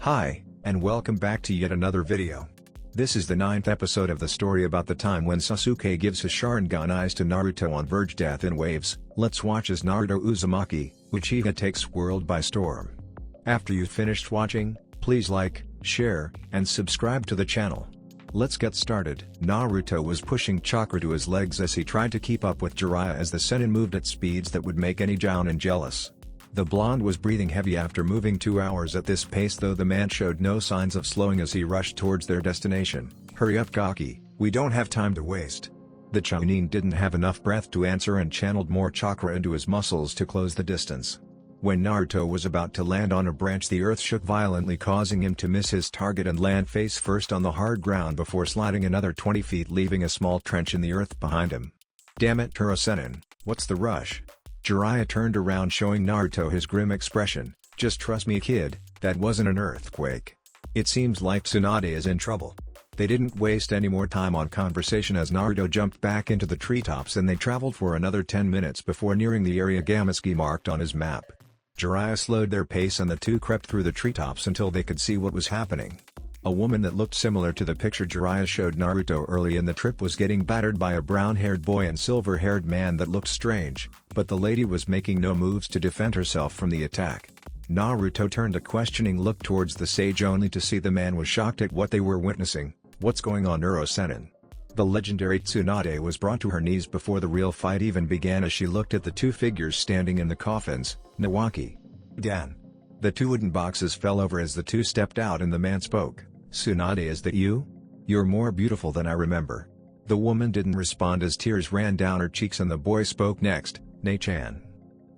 Hi, and welcome back to yet another video. This is the 9th episode of the story about the time when Sasuke gives his sharingan eyes to Naruto on verge death in waves. Let's watch as Naruto Uzumaki, Uchiha takes world by storm. After you've finished watching, please like, share, and subscribe to the channel. Let's get started. Naruto was pushing chakra to his legs as he tried to keep up with Jiraiya as the Sennin moved at speeds that would make any Jounin jealous. The blonde was breathing heavy after moving 2 hours at this pace, though the man showed no signs of slowing as he rushed towards their destination. Hurry up, Gaki, we don't have time to waste. The Chunin didn't have enough breath to answer and channeled more chakra into his muscles to close the distance. When Naruto was about to land on a branch, the earth shook violently, causing him to miss his target and land face first on the hard ground before sliding another 20 feet, leaving a small trench in the earth behind him. Damn it, Sennin, what's the rush? Jiraiya turned around, showing Naruto his grim expression. Just trust me, kid, that wasn't an earthquake. It seems like Tsunade is in trouble. They didn't waste any more time on conversation as Naruto jumped back into the treetops, and they traveled for another 10 minutes before nearing the area Gamasuke marked on his map. Jiraiya slowed their pace and the two crept through the treetops until they could see what was happening. A woman that looked similar to the picture Jiraiya showed Naruto early in the trip was getting battered by a brown-haired boy and silver-haired man that looked strange, but the lady was making no moves to defend herself from the attack. Naruto turned a questioning look towards the sage only to see the man was shocked at what they were witnessing. What's going on, Sennin? The legendary Tsunade was brought to her knees before the real fight even began as she looked at the two figures standing in the coffins. Nawaki. Dan. The two wooden boxes fell over as the two stepped out and the man spoke. Tsunade, is that you? You're more beautiful than I remember. The woman didn't respond as tears ran down her cheeks, and the boy spoke next. Ne-chan.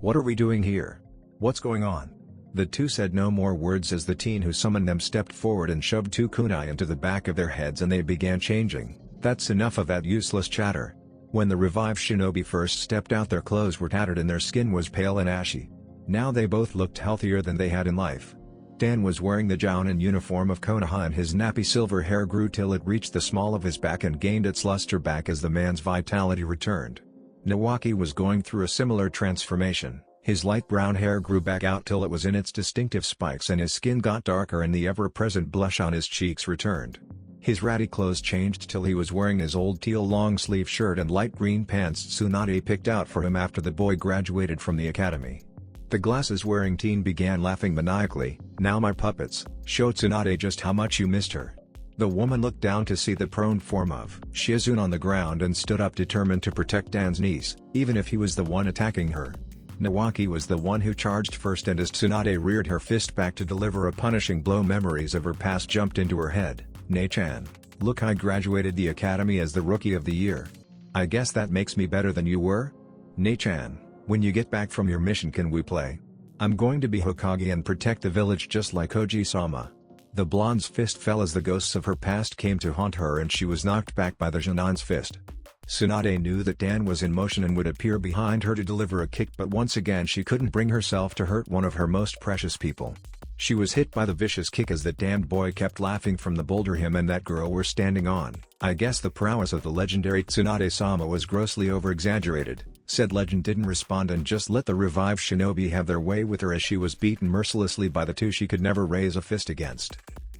What are we doing here? What's going on? The two said no more words as the teen who summoned them stepped forward and shoved two kunai into the back of their heads, and they began changing. That's enough of that useless chatter. When the revived shinobi first stepped out, their clothes were tattered and their skin was pale and ashy. Now they both looked healthier than they had in life. Dan was wearing the Jounin uniform of Konoha, and his nappy silver hair grew till it reached the small of his back and gained its luster back as the man's vitality returned. Nawaki was going through a similar transformation. His light brown hair grew back out till it was in its distinctive spikes, and his skin got darker and the ever-present blush on his cheeks returned. His ratty clothes changed till he was wearing his old teal long-sleeve shirt and light green pants Tsunade picked out for him after the boy graduated from the academy. The glasses-wearing teen began laughing maniacally. Now my puppets, show Tsunade just how much you missed her. The woman looked down to see the prone form of Shizune on the ground and stood up, determined to protect Dan's niece, even if he was the one attacking her. Nawaki was the one who charged first, and as Tsunade reared her fist back to deliver a punishing blow, memories of her past jumped into her head. Ne-chan, look, I graduated the academy as the rookie of the year. I guess that makes me better than you were? Ne-chan, when you get back from your mission, can we play? I'm going to be Hokage and protect the village just like Oji-sama. The blonde's fist fell as the ghosts of her past came to haunt her, and she was knocked back by the Jonin's fist. Tsunade knew that Dan was in motion and would appear behind her to deliver a kick, but once again she couldn't bring herself to hurt one of her most precious people. She was hit by the vicious kick as that damned boy kept laughing from the boulder him and that girl were standing on. I guess the prowess of the legendary Tsunade-sama was grossly over-exaggerated. Said legend didn't respond and just let the revived shinobi have their way with her as she was beaten mercilessly by the two she could never raise a fist against.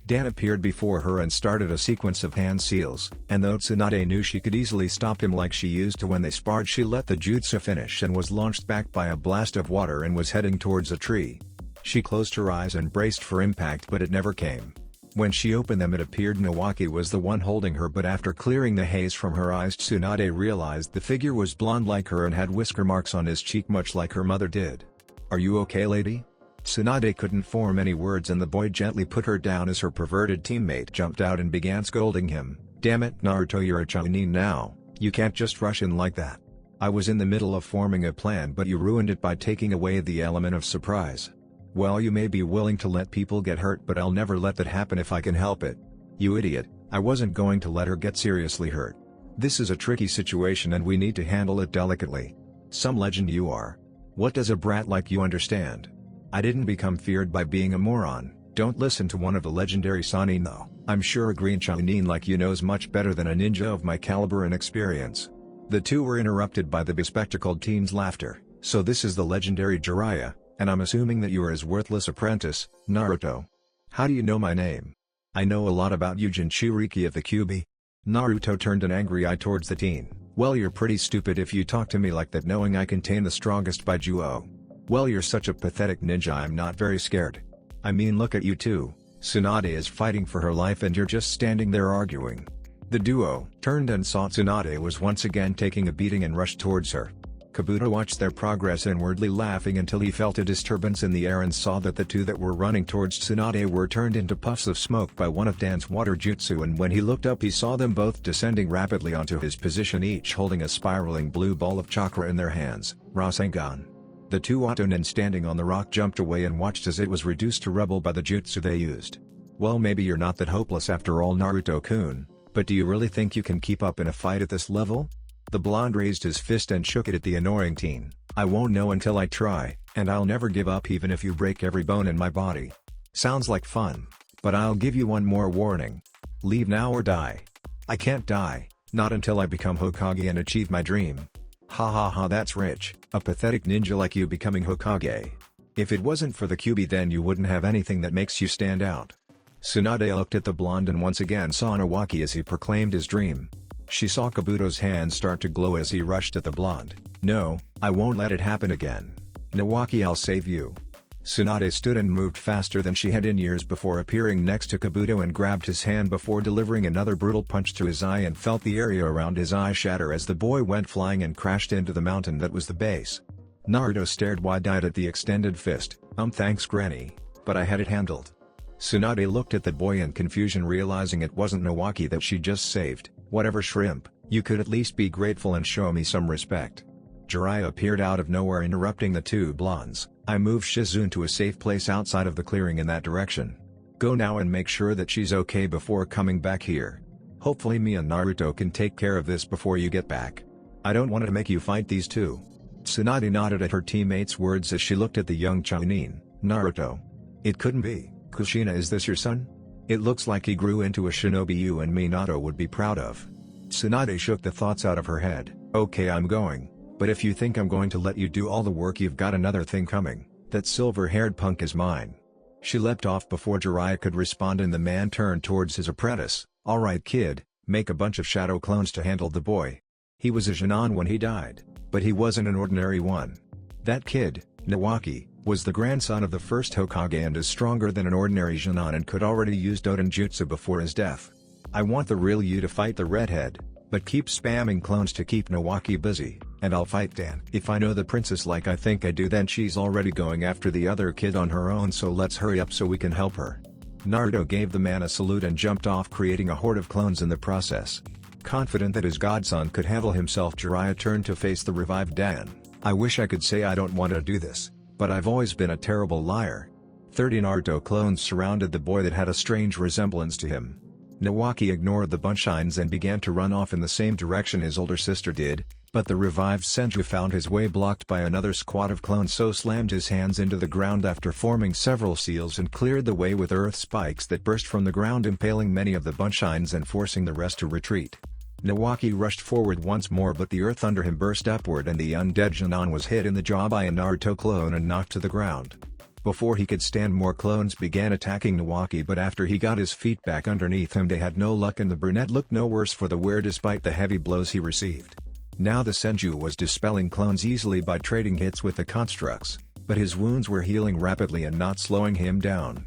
Dan appeared before her and started a sequence of hand seals, and though Tsunade knew she could easily stop him like she used to when they sparred, she let the jutsu finish and was launched back by a blast of water and was heading towards a tree. She closed her eyes and braced for impact, but it never came. When she opened them, it appeared Nawaki was the one holding her, but after clearing the haze from her eyes, Tsunade realized the figure was blonde like her and had whisker marks on his cheek much like her mother did. Are you okay, lady? Tsunade couldn't form any words, and the boy gently put her down as her perverted teammate jumped out and began scolding him. Damn it, Naruto, you're a Chunin now, you can't just rush in like that. I was in the middle of forming a plan, but you ruined it by taking away the element of surprise. Well, you may be willing to let people get hurt, but I'll never let that happen if I can help it. You idiot, I wasn't going to let her get seriously hurt. This is a tricky situation and we need to handle it delicately. Some legend you are. What does a brat like you understand? I didn't become feared by being a moron. Don't listen to one of the legendary Sannin though. I'm sure a green Chunin like you knows much better than a ninja of my caliber and experience. The two were interrupted by the bespectacled teen's laughter. So this is the legendary Jiraiya, and I'm assuming that you are his worthless apprentice, Naruto. How do you know my name? I know a lot about you, Jinchuriki of the Kyuubi. Naruto turned an angry eye towards the teen. Well, you're pretty stupid if you talk to me like that, knowing I contain the strongest Baijuo. Well, you're such a pathetic ninja, I'm not very scared. I mean, look at you two. Tsunade is fighting for her life and you're just standing there arguing. The duo turned and saw Tsunade was once again taking a beating and rushed towards her. Kabuto watched their progress inwardly, laughing until he felt a disturbance in the air and saw that the two that were running towards Tsunade were turned into puffs of smoke by one of Dan's water jutsu, and when he looked up he saw them both descending rapidly onto his position, each holding a spiraling blue ball of chakra in their hands, Rasengan. The two Otonin standing on the rock jumped away and watched as it was reduced to rubble by the jutsu they used. Well, maybe you're not that hopeless after all, Naruto-kun, but do you really think you can keep up in a fight at this level? The blonde raised his fist and shook it at the annoying teen. I won't know until I try, and I'll never give up even if you break every bone in my body. Sounds like fun, but I'll give you one more warning. Leave now or die. I can't die, not until I become Hokage and achieve my dream. Ha ha ha, that's rich, a pathetic ninja like you becoming Hokage. If it wasn't for the Kyuubi then you wouldn't have anything that makes you stand out. Tsunade looked at the blonde and once again saw Nawaki as he proclaimed his dream. She saw Kabuto's hands start to glow as he rushed at the blonde. No, I won't let it happen again. Nawaki, I'll save you. Tsunade stood and moved faster than she had in years before, appearing next to Kabuto and grabbed his hand before delivering another brutal punch to his eye and felt the area around his eye shatter as the boy went flying and crashed into the mountain that was the base. Naruto stared wide-eyed at the extended fist. Thanks Granny, but I had it handled. Tsunade looked at the boy in confusion, realizing it wasn't Nawaki that she just saved. Whatever, shrimp, you could at least be grateful and show me some respect. Jiraiya appeared out of nowhere, interrupting the two blondes. I moved Shizune to a safe place outside of the clearing in that direction. Go now and make sure that she's okay before coming back here. Hopefully me and Naruto can take care of this before you get back. I don't want to make you fight these two. Tsunade nodded at her teammate's words as she looked at the young Chunin. Naruto. It couldn't be. Kushina, is this your son? It looks like he grew into a shinobi you and Minato would be proud of. Tsunade shook the thoughts out of her head. Okay, I'm going. But if you think I'm going to let you do all the work, you've got another thing coming. That silver-haired punk is mine. She leapt off before Jiraiya could respond and the man turned towards his apprentice. Alright kid, make a bunch of shadow clones to handle the boy. He was a Genin when he died, but he wasn't an ordinary one. That kid, Nawaki, was the grandson of the first Hokage and is stronger than an ordinary Genin and could already use Doden Jutsu before his death. I want the real you to fight the redhead, but keep spamming clones to keep Nawaki busy, and I'll fight Dan. If I know the princess like I think I do, then she's already going after the other kid on her own, so let's hurry up so we can help her. Naruto gave the man a salute and jumped off, creating a horde of clones in the process. Confident that his godson could handle himself, Jiraiya turned to face the revived Dan. I wish I could say I don't want to do this, but I've always been a terrible liar. 30 Naruto clones surrounded the boy that had a strange resemblance to him. Nawaki ignored the bunshines and began to run off in the same direction his older sister did, but the revived Senju found his way blocked by another squad of clones, so slammed his hands into the ground after forming several seals and cleared the way with earth spikes that burst from the ground, impaling many of the bunshines and forcing the rest to retreat. Nawaki rushed forward once more, but the earth under him burst upward and the undead Genin was hit in the jaw by a Naruto clone and knocked to the ground. Before he could stand, more clones began attacking Nawaki, but after he got his feet back underneath him they had no luck and the brunette looked no worse for the wear despite the heavy blows he received. Now the Senju was dispelling clones easily by trading hits with the constructs, but his wounds were healing rapidly and not slowing him down.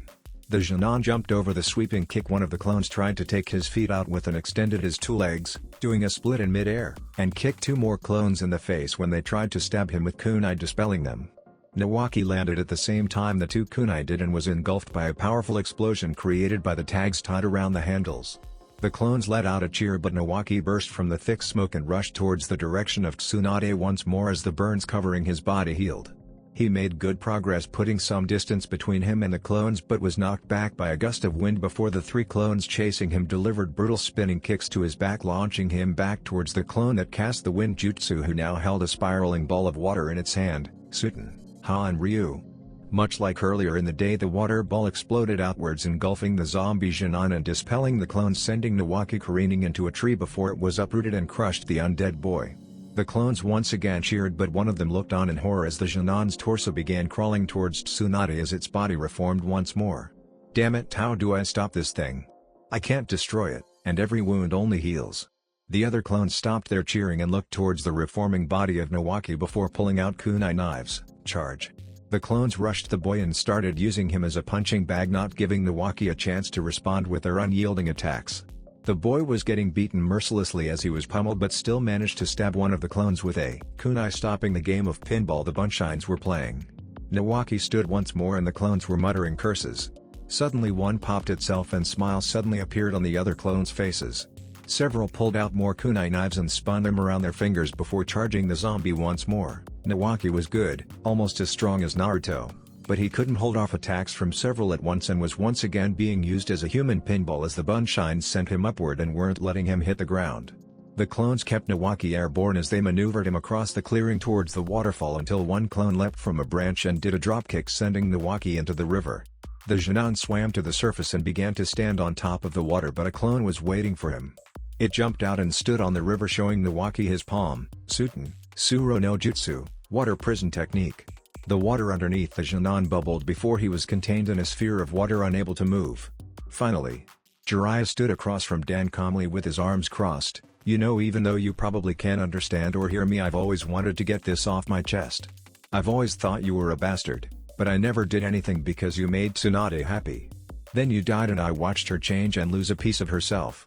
The Genin jumped over the sweeping kick. One of the clones tried to take his feet out with and extended his two legs, doing a split in midair, and kicked two more clones in the face when they tried to stab him with kunai, dispelling them. Nawaki landed at the same time the two kunai did and was engulfed by a powerful explosion created by the tags tied around the handles. The clones let out a cheer, but Nawaki burst from the thick smoke and rushed towards the direction of Tsunade once more as the burns covering his body healed. He made good progress, putting some distance between him and the clones, but was knocked back by a gust of wind before the three clones chasing him delivered brutal spinning kicks to his back, launching him back towards the clone that cast the wind jutsu, who now held a spiraling ball of water in its hand. Suten, Ha and Ryu. Much like earlier in the day, the water ball exploded outwards, engulfing the zombie Genin and dispelling the clones, sending Nawaki careening into a tree before it was uprooted and crushed the undead boy. The clones once again cheered, but one of them looked on in horror as the Genin's torso began crawling towards Tsunade as its body reformed once more. Damn it, how do I stop this thing? I can't destroy it, and every wound only heals. The other clones stopped their cheering and looked towards the reforming body of Nawaki before pulling out kunai knives. Charge. The clones rushed the boy and started using him as a punching bag, not giving Nawaki a chance to respond with their unyielding attacks. The boy was getting beaten mercilessly as he was pummeled, but still managed to stab one of the clones with a kunai, stopping the game of pinball the Bunshines were playing. Nawaki stood once more and the clones were muttering curses. Suddenly one popped itself and smiles suddenly appeared on the other clones' faces. Several pulled out more kunai knives and spun them around their fingers before charging the zombie once more. Nawaki was good, almost as strong as Naruto, but he couldn't hold off attacks from several at once and was once again being used as a human pinball as the Bunshines sent him upward and weren't letting him hit the ground. The clones kept Nawaki airborne as they maneuvered him across the clearing towards the waterfall until one clone leapt from a branch and did a dropkick, sending Nawaki into the river. The Genin swam to the surface and began to stand on top of the water, but a clone was waiting for him. It jumped out and stood on the river, showing Nawaki his palm, Suten, Suro no Jutsu, water prison technique. The water underneath the Genin bubbled before he was contained in a sphere of water, unable to move. Finally, Jiraiya stood across from Dan calmly with his arms crossed. You know, even though you probably can't understand or hear me, I've always wanted to get this off my chest. I've always thought you were a bastard, but I never did anything because you made Tsunade happy. Then you died and I watched her change and lose a piece of herself.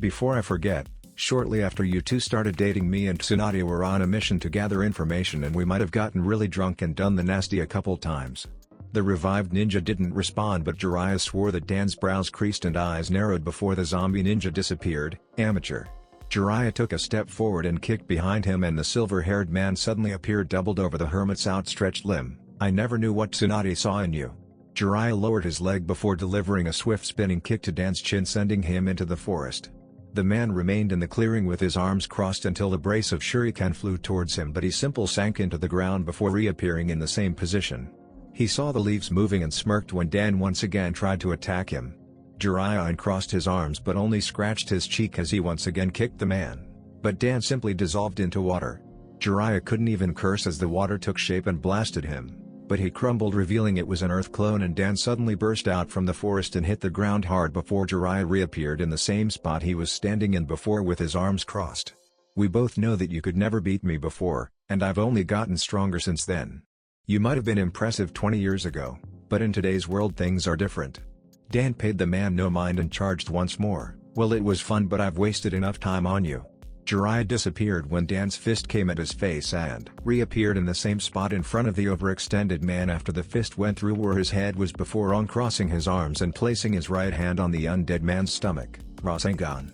Before I forget, shortly after you two started dating, me and Tsunade were on a mission to gather information, and we might have gotten really drunk and done the nasty a couple times. The revived ninja didn't respond, but Jiraiya swore that Dan's brows creased and eyes narrowed before the zombie ninja disappeared. Amateur. Jiraiya took a step forward and kicked behind him, and the silver-haired man suddenly appeared, doubled over the hermit's outstretched limb. I never knew what Tsunade saw in you. Jiraiya lowered his leg before delivering a swift spinning kick to Dan's chin, sending him into the forest. The man remained in the clearing with his arms crossed until a brace of shuriken flew towards him, but he simply sank into the ground before reappearing in the same position. He saw the leaves moving and smirked when Dan once again tried to attack him. Jiraiya uncrossed his arms but only scratched his cheek as he once again kicked the man. But Dan simply dissolved into water. Jiraiya couldn't even curse as the water took shape and blasted him, but he crumbled, revealing it was an earth clone, and Dan suddenly burst out from the forest and hit the ground hard before Jiraiya reappeared in the same spot he was standing in before with his arms crossed. We both know that you could never beat me before, and I've only gotten stronger since then. You might have been impressive 20 years ago, but in today's world things are different. Dan paid the man no mind and charged once more. Well, it was fun, but I've wasted enough time on you. Jiraiya disappeared when Dan's fist came at his face and reappeared in the same spot in front of the overextended man after the fist went through where his head was before uncrossing his arms and placing his right hand on the undead man's stomach. Rasengan.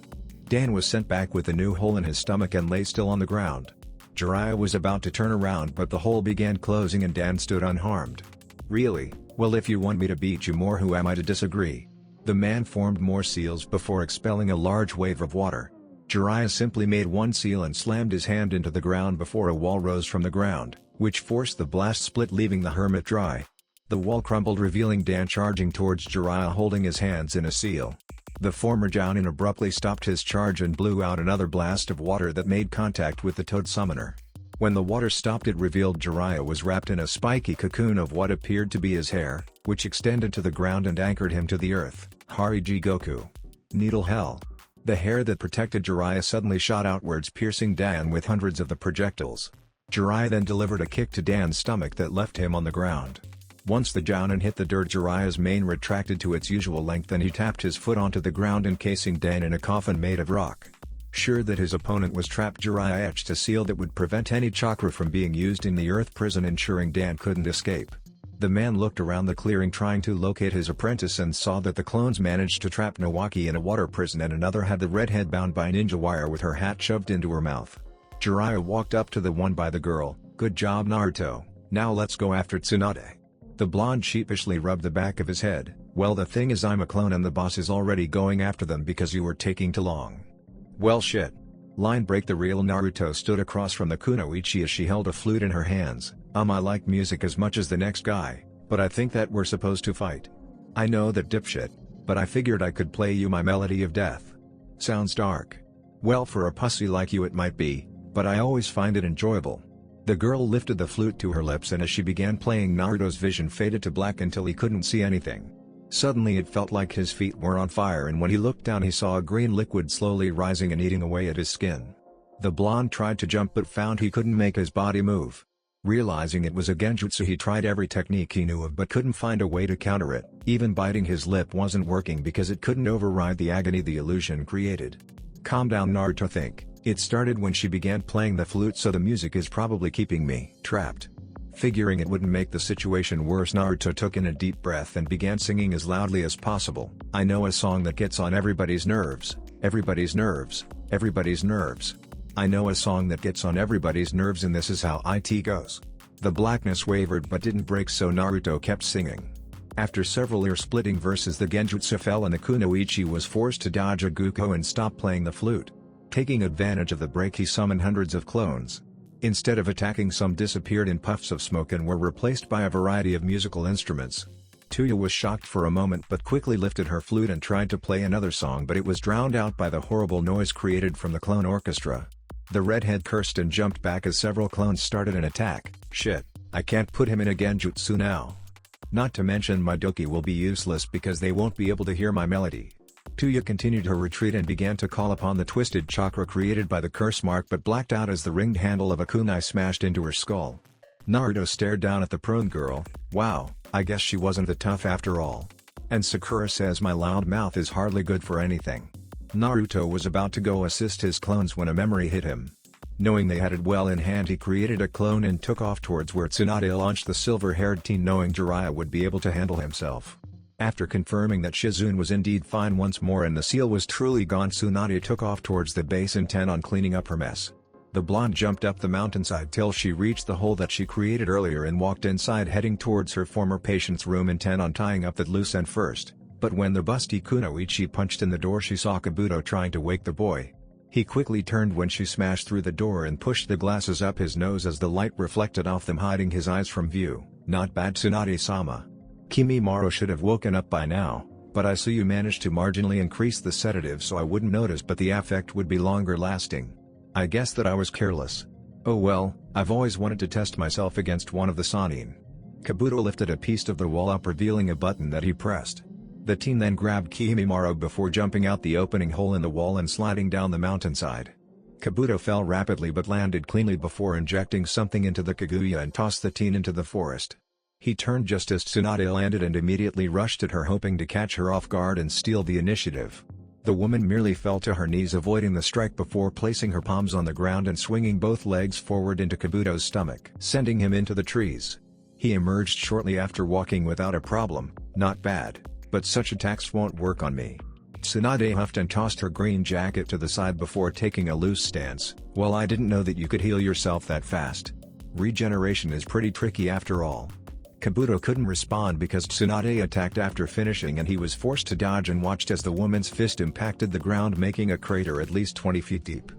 Dan was sent back with a new hole in his stomach and lay still on the ground. Jiraiya was about to turn around, but the hole began closing and Dan stood unharmed. Really? Well, if you want me to beat you more, who am I to disagree? The man formed more seals before expelling a large wave of water. Jiraiya simply made one seal and slammed his hand into the ground before a wall rose from the ground, which forced the blast split, leaving the hermit dry. The wall crumbled, revealing Dan charging towards Jiraiya holding his hands in a seal. The former Jounin abruptly stopped his charge and blew out another blast of water that made contact with the Toad Summoner. When the water stopped, it revealed Jiraiya was wrapped in a spiky cocoon of what appeared to be his hair, which extended to the ground and anchored him to the earth. Hariji Goku. Needle Hell. The hair that protected Jiraiya suddenly shot outwards, piercing Dan with hundreds of the projectiles. Jiraiya then delivered a kick to Dan's stomach that left him on the ground. Once the Jounin hit the dirt, Jiraiya's mane retracted to its usual length and he tapped his foot onto the ground, encasing Dan in a coffin made of rock. Sure that his opponent was trapped, Jiraiya etched a seal that would prevent any chakra from being used in the earth prison, ensuring Dan couldn't escape. The man looked around the clearing trying to locate his apprentice and saw that the clones managed to trap Nawaki in a water prison and another had the redhead bound by ninja wire with her hat shoved into her mouth. Jiraiya walked up to the one by the girl. Good job, Naruto, now let's go after Tsunade. The blonde sheepishly rubbed the back of his head. Well, the thing is, I'm a clone and the boss is already going after them because you were taking too long. Well, shit. Line break. The real Naruto stood across from the kunoichi as she held a flute in her hands. I like music as much as the next guy, but I think that we're supposed to fight. I know that, dipshit, but I figured I could play you my melody of death. Sounds dark. Well, for a pussy like you it might be, but I always find it enjoyable. The girl lifted the flute to her lips and as she began playing, Naruto's vision faded to black until he couldn't see anything. Suddenly it felt like his feet were on fire, and when he looked down he saw a green liquid slowly rising and eating away at his skin. The blonde tried to jump but found he couldn't make his body move. Realizing it was a genjutsu, he tried every technique he knew of but couldn't find a way to counter it. Even biting his lip wasn't working because it couldn't override the agony the illusion created. Calm down, Naruto, think. It started when she began playing the flute, so the music is probably keeping me trapped. Figuring it wouldn't make the situation worse, Naruto took in a deep breath and began singing as loudly as possible. I know a song that gets on everybody's nerves, everybody's nerves, everybody's nerves. I know a song that gets on everybody's nerves, and this is how it goes. The blackness wavered but didn't break, so Naruto kept singing. After several ear-splitting verses, the genjutsu fell and the kunoichi was forced to dodge a guko and stop playing the flute. Taking advantage of the break, he summoned hundreds of clones. Instead of attacking, some disappeared in puffs of smoke and were replaced by a variety of musical instruments. Tuya was shocked for a moment but quickly lifted her flute and tried to play another song, but it was drowned out by the horrible noise created from the clone orchestra. The redhead cursed and jumped back as several clones started an attack. Shit, I can't put him in a genjutsu now. Not to mention my doki will be useless because they won't be able to hear my melody. Tuya continued her retreat and began to call upon the twisted chakra created by the curse mark, but blacked out as the ringed handle of a kunai smashed into her skull. Naruto stared down at the prone girl. Wow, I guess she wasn't that tough after all. And Sakura says my loud mouth is hardly good for anything. Naruto was about to go assist his clones when a memory hit him. Knowing they had it well in hand, he created a clone and took off towards where Tsunade launched the silver-haired teen, knowing Jiraiya would be able to handle himself. After confirming that Shizune was indeed fine once more and the seal was truly gone, Tsunade took off towards the base, intent on cleaning up her mess. The blonde jumped up the mountainside till she reached the hole that she created earlier and walked inside, heading towards her former patient's room, intent on tying up that loose end first. But when the busty kunoichi punched in the door, she saw Kabuto trying to wake the boy. He quickly turned when she smashed through the door and pushed the glasses up his nose as the light reflected off them, hiding his eyes from view. Not bad, Tsunade-sama. Kimimaro should have woken up by now, but I saw you managed to marginally increase the sedative so I wouldn't notice, but the effect would be longer lasting. I guess that I was careless. Oh well, I've always wanted to test myself against one of the Sannin. Kabuto lifted a piece of the wall up, revealing a button that he pressed. The teen then grabbed Kimimaro before jumping out the opening hole in the wall and sliding down the mountainside. Kabuto fell rapidly but landed cleanly before injecting something into the Kaguya and tossed the teen into the forest. He turned just as Tsunade landed and immediately rushed at her, hoping to catch her off guard and steal the initiative. The woman merely fell to her knees, avoiding the strike before placing her palms on the ground and swinging both legs forward into Kabuto's stomach, sending him into the trees. He emerged shortly after, walking without a problem. Not bad, but such attacks won't work on me. Tsunade huffed and tossed her green jacket to the side before taking a loose stance. Well, I didn't know that you could heal yourself that fast. Regeneration is pretty tricky after all. Kabuto couldn't respond because Tsunade attacked after finishing, and he was forced to dodge and watched as the woman's fist impacted the ground, making a crater at least 20 feet deep.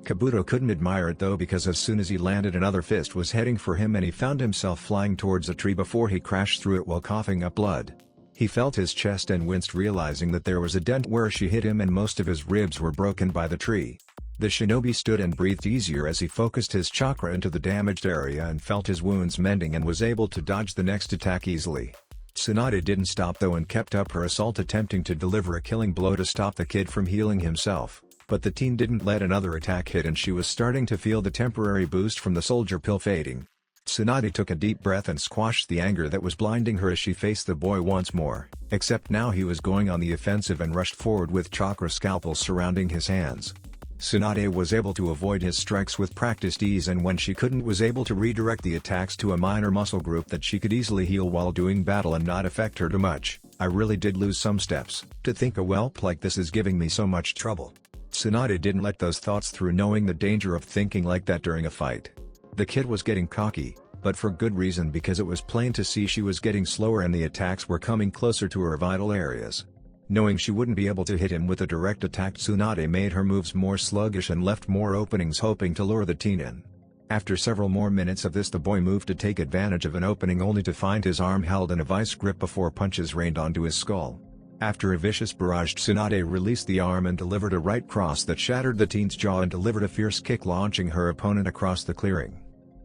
Kabuto couldn't admire it though, because as soon as he landed, another fist was heading for him and he found himself flying towards a tree before he crashed through it while coughing up blood. He felt his chest and winced, realizing that there was a dent where she hit him and most of his ribs were broken by the tree. The shinobi stood and breathed easier as he focused his chakra into the damaged area and felt his wounds mending and was able to dodge the next attack easily. Tsunade didn't stop though and kept up her assault, attempting to deliver a killing blow to stop the kid from healing himself, but the teen didn't let another attack hit and she was starting to feel the temporary boost from the soldier pill fading. Tsunade took a deep breath and squashed the anger that was blinding her as she faced the boy once more, except now he was going on the offensive and rushed forward with chakra scalpels surrounding his hands. Tsunade was able to avoid his strikes with practiced ease, and when she couldn't was able to redirect the attacks to a minor muscle group that she could easily heal while doing battle and not affect her too much. I really did lose some steps. To think a whelp like this is giving me so much trouble. Tsunade didn't let those thoughts through, knowing the danger of thinking like that during a fight. The kid was getting cocky, but for good reason, because it was plain to see she was getting slower and the attacks were coming closer to her vital areas. Knowing she wouldn't be able to hit him with a direct attack, Tsunade made her moves more sluggish and left more openings, hoping to lure the teen in. After several more minutes of this, the boy moved to take advantage of an opening, only to find his arm held in a vice grip before punches rained onto his skull. After a vicious barrage, Tsunade released the arm and delivered a right cross that shattered the teen's jaw and delivered a fierce kick, launching her opponent across the clearing.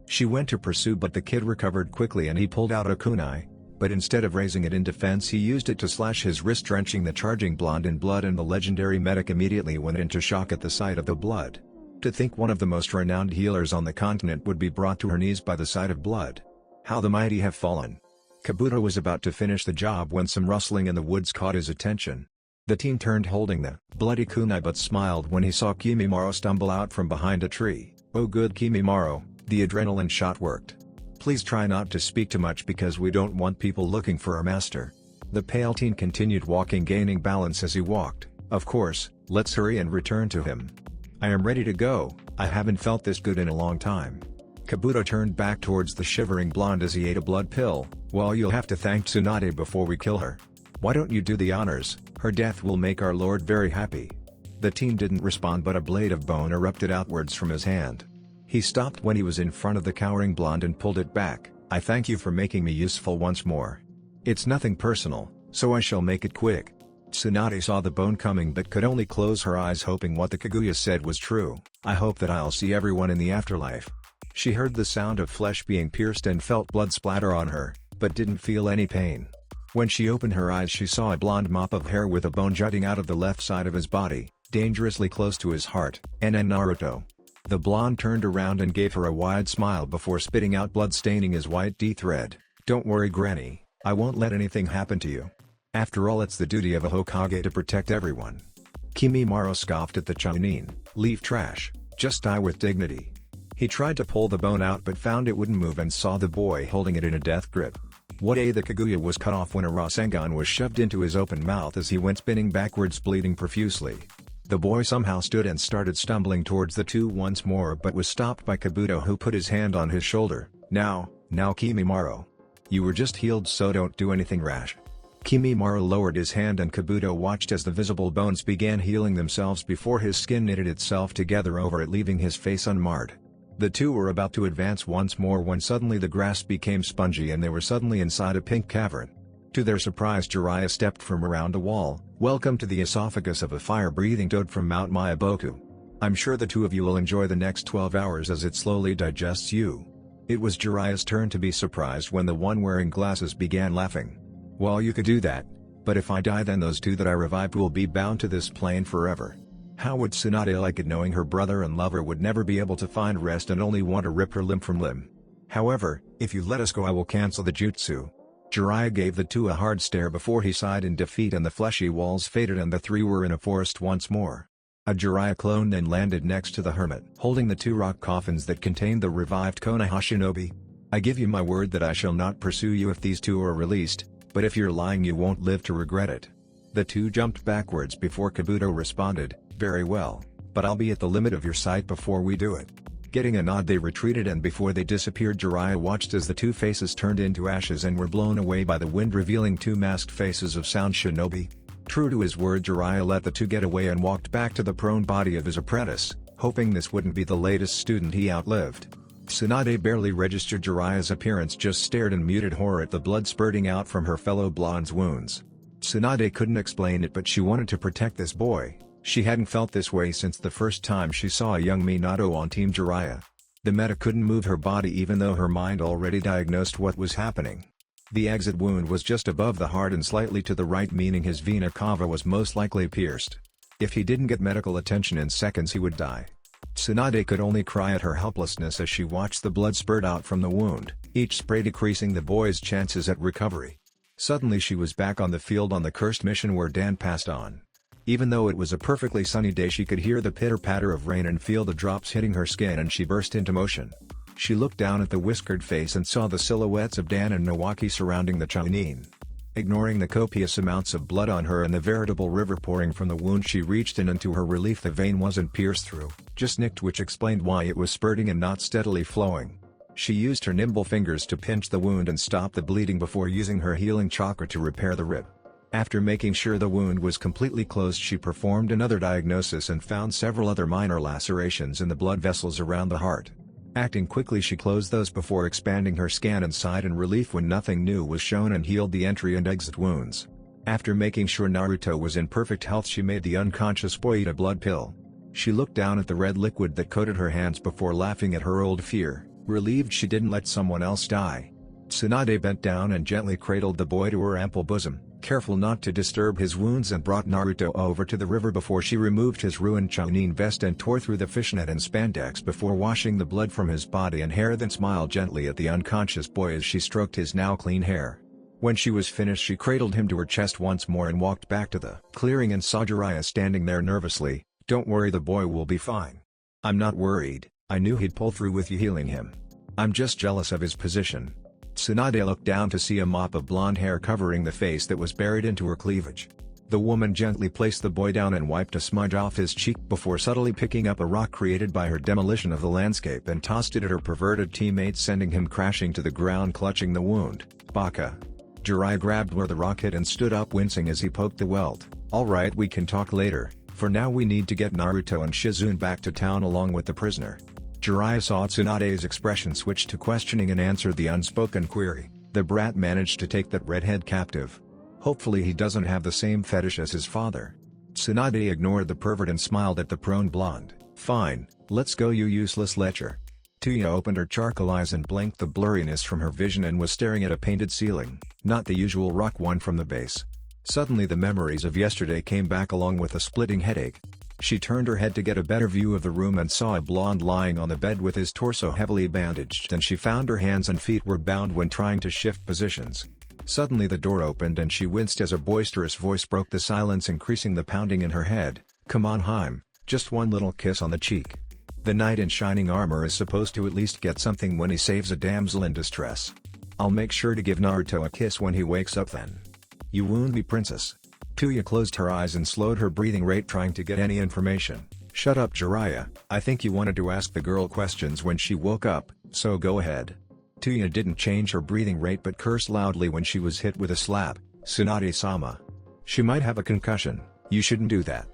She went to pursue, but the kid recovered quickly and he pulled out a kunai. but instead of raising it in defense he used it to slash his wrist, drenching the charging blonde in blood, and the legendary medic immediately went into shock at the sight of the blood. To think one of the most renowned healers on the continent would be brought to her knees by the sight of blood. How the mighty have fallen. Kabuto was about to finish the job when some rustling in the woods caught his attention. The teen turned holding the bloody kunai but smiled when he saw Kimimaro stumble out from behind a tree. "Oh good Kimimaro, the adrenaline shot worked. Please try not to speak too much because we don't want people looking for our master." The pale teen continued walking, gaining balance as he walked. "Of course, let's hurry and return to him. I am ready to go, I haven't felt this good in a long time." Kabuto turned back towards the shivering blonde as he ate a blood pill. "Well, you'll have to thank Tsunade before we kill her. Why don't you do the honors? Her death will make our lord very happy." The teen didn't respond, but a blade of bone erupted outwards from his hand. He stopped when he was in front of the cowering blonde and pulled it back. "I thank you for making me useful once more. It's nothing personal, so I shall make it quick." Tsunade saw the bone coming but could only close her eyes, hoping what the Kaguya said was true. "I hope that I'll see everyone in the afterlife." She heard the sound of flesh being pierced and felt blood splatter on her, but didn't feel any pain. When she opened her eyes she saw a blonde mop of hair with a bone jutting out of the left side of his body, dangerously close to his heart. "And Naruto." The blonde turned around and gave her a wide smile before spitting out blood staining his white D-thread. "Don't worry Granny, I won't let anything happen to you. After all, it's the duty of a Hokage to protect everyone." Kimimaro scoffed at the Chunin. "Leave trash, just die with dignity." He tried to pull the bone out but found it wouldn't move and saw the boy holding it in a death grip. The Kaguya was cut off when a Rasengan was shoved into his open mouth as he went spinning backwards, bleeding profusely. The boy somehow stood and started stumbling towards the two once more but was stopped by Kabuto, who put his hand on his shoulder. Now Kimimaro. You were just healed, so don't do anything rash." Kimimaro lowered his hand and Kabuto watched as the visible bones began healing themselves before his skin knitted itself together over it, leaving his face unmarred. The two were about to advance once more when suddenly the grass became spongy and they were suddenly inside a pink cavern. To their surprise, Jiraiya stepped from around a wall. "Welcome to the esophagus of a fire-breathing toad from Mount Myaboku. I'm sure the two of you will enjoy the next 12 hours as it slowly digests you." It was Jiraiya's turn to be surprised when the one wearing glasses began laughing. "Well, you could do that, but if I die then those two that I revived will be bound to this plane forever. How would Tsunade like it knowing her brother and lover would never be able to find rest and only want to rip her limb from limb? However, if you let us go I will cancel the jutsu." Jiraiya gave the two a hard stare before he sighed in defeat and the fleshy walls faded and the three were in a forest once more. A Jiraiya clone then landed next to the hermit, holding the two rock coffins that contained the revived Konoha Shinobi. "I give you my word that I shall not pursue you if these two are released, but if you're lying you won't live to regret it." The two jumped backwards before Kabuto responded, "Very well, but I'll be at the limit of your sight before we do it." Getting a nod, they retreated, and before they disappeared Jiraiya watched as the two faces turned into ashes and were blown away by the wind, revealing two masked faces of sound shinobi. True to his word, Jiraiya let the two get away and walked back to the prone body of his apprentice, hoping this wouldn't be the latest student he outlived. Tsunade barely registered Jiraiya's appearance, just stared in muted horror at the blood spurting out from her fellow blonde's wounds. Tsunade couldn't explain it, but she wanted to protect this boy. She hadn't felt this way since the first time she saw a young Minato on Team Jiraiya. The meta couldn't move her body even though her mind already diagnosed what was happening. The exit wound was just above the heart and slightly to the right, meaning his vena cava was most likely pierced. If he didn't get medical attention in seconds he would die. Tsunade could only cry at her helplessness as she watched the blood spurt out from the wound, each spray decreasing the boy's chances at recovery. Suddenly she was back on the field on the cursed mission where Dan passed on. Even though it was a perfectly sunny day, she could hear the pitter-patter of rain and feel the drops hitting her skin, and she burst into motion. She looked down at the whiskered face and saw the silhouettes of Dan and Nawaki surrounding the Chunin. Ignoring the copious amounts of blood on her and the veritable river pouring from the wound, she reached in, and to her relief the vein wasn't pierced through, just nicked, which explained why it was spurting and not steadily flowing. She used her nimble fingers to pinch the wound and stop the bleeding before using her healing chakra to repair the rib. After making sure the wound was completely closed, she performed another diagnosis and found several other minor lacerations in the blood vessels around the heart. Acting quickly, she closed those before expanding her scan and sighed in relief when nothing new was shown, and healed the entry and exit wounds. After making sure Naruto was in perfect health, she made the unconscious boy eat a blood pill. She looked down at the red liquid that coated her hands before laughing at her old fear, relieved she didn't let someone else die. Tsunade bent down and gently cradled the boy to her ample bosom, careful not to disturb his wounds, and brought Naruto over to the river before she removed his ruined Chunin vest and tore through the fishnet and spandex before washing the blood from his body and hair, then smiled gently at the unconscious boy as she stroked his now clean hair. When she was finished, she cradled him to her chest once more and walked back to the clearing and saw Jiraiya standing there nervously. "Don't worry, the boy will be fine." "I'm not worried, I knew he'd pull through with you healing him. I'm just jealous of his position." Tsunade looked down to see a mop of blonde hair covering the face that was buried into her cleavage. The woman gently placed the boy down and wiped a smudge off his cheek before subtly picking up a rock created by her demolition of the landscape and tossed it at her perverted teammate, sending him crashing to the ground clutching the wound. "Baka." Jiraiya grabbed where the rock hit and stood up, wincing as he poked the welt. "Alright, we can talk later, for now we need to get Naruto and Shizune back to town along with the prisoner." Jiraiya saw Tsunade's expression switch to questioning and answered the unspoken query. "The brat managed to take that redhead captive. Hopefully he doesn't have the same fetish as his father." Tsunade ignored the pervert and smiled at the prone blonde. "Fine, let's go, you useless lecher." Tuya opened her charcoal eyes and blinked the blurriness from her vision and was staring at a painted ceiling, not the usual rock one from the base. Suddenly the memories of yesterday came back along with a splitting headache. She turned her head to get a better view of the room and saw a blonde lying on the bed with his torso heavily bandaged, and she found her hands and feet were bound when trying to shift positions. Suddenly the door opened and she winced as a boisterous voice broke the silence, increasing the pounding in her head. "Come on, Haim, just one little kiss on the cheek. The knight in shining armor is supposed to at least get something when he saves a damsel in distress. I'll make sure to give Naruto a kiss when he wakes up then. You wound me, princess." Tuya closed her eyes and slowed her breathing rate, trying to get any information. "Shut up, Jiraiya, I think you wanted to ask the girl questions when she woke up, so go ahead." Tuya didn't change her breathing rate but cursed loudly when she was hit with a slap. "Tsunade-sama. She might have a concussion, you shouldn't do that."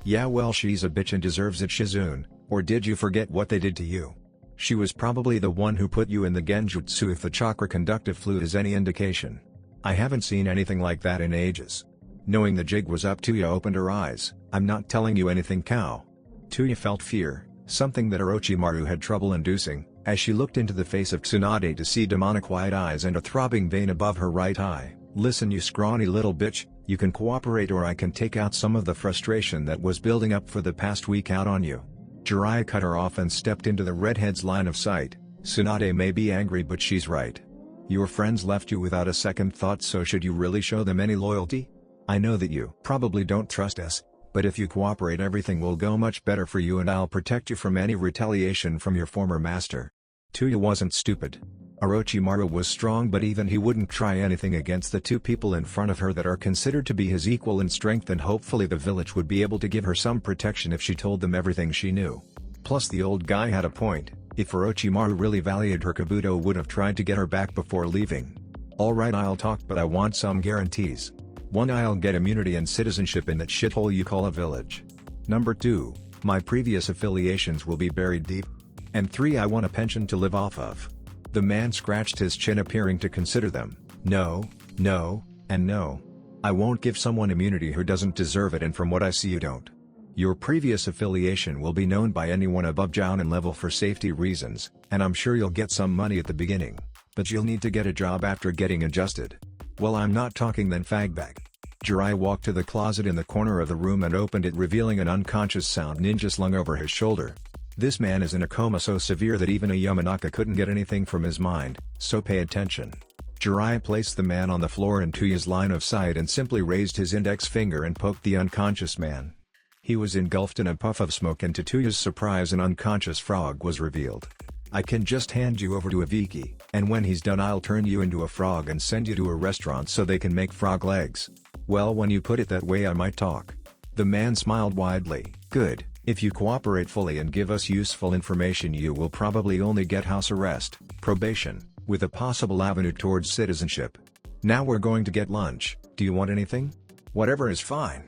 "Yeah, well, she's a bitch and deserves it, Shizune, or did you forget what they did to you? She was probably the one who put you in the genjutsu if the chakra conductive fluid is any indication. I haven't seen anything like that in ages." Knowing the jig was up, Tuya opened her eyes. "I'm not telling you anything, cow." Tuya felt fear, something that Orochimaru had trouble inducing, as she looked into the face of Tsunade to see demonic white eyes and a throbbing vein above her right eye. "Listen, you scrawny little bitch, you can cooperate or I can take out some of the frustration that was building up for the past week out on you." Jiraiya cut her off and stepped into the redhead's line of sight. "Tsunade may be angry, but she's right. Your friends left you without a second thought, so should you really show them any loyalty? I know that you probably don't trust us, but if you cooperate everything will go much better for you and I'll protect you from any retaliation from your former master." Tuya wasn't stupid. Orochimaru was strong, but even he wouldn't try anything against the two people in front of her that are considered to be his equal in strength, and hopefully the village would be able to give her some protection if she told them everything she knew. Plus the old guy had a point, if Orochimaru really valued her, Kabuto would have tried to get her back before leaving. "Alright, I'll talk, but I want some guarantees. 1. I'll get immunity and citizenship in that shithole you call a village. Number 2, my previous affiliations will be buried deep. And 3, I want a pension to live off of." The man scratched his chin, appearing to consider them. "No, no, and no. I won't give someone immunity who doesn't deserve it, and from what I see you don't. Your previous affiliation will be known by anyone above Jounin level for safety reasons, and I'm sure you'll get some money at the beginning, but you'll need to get a job after getting adjusted." "Well, I'm not talking then, fagbag." Jiraiya walked to the closet in the corner of the room and opened it, revealing an unconscious sound ninja slung over his shoulder. "This man is in a coma so severe that even a Yamanaka couldn't get anything from his mind, so pay attention." Jiraiya placed the man on the floor in Tuya's line of sight and simply raised his index finger and poked the unconscious man. He was engulfed in a puff of smoke, and to Tuya's surprise an unconscious frog was revealed. "I can just hand you over to Aviki, and when he's done I'll turn you into a frog and send you to a restaurant so they can make frog legs." "Well, when you put it that way I might talk." The man smiled widely. "Good, if you cooperate fully and give us useful information you will probably only get house arrest, probation, with a possible avenue towards citizenship. Now we're going to get lunch, do you want anything?" "Whatever is fine."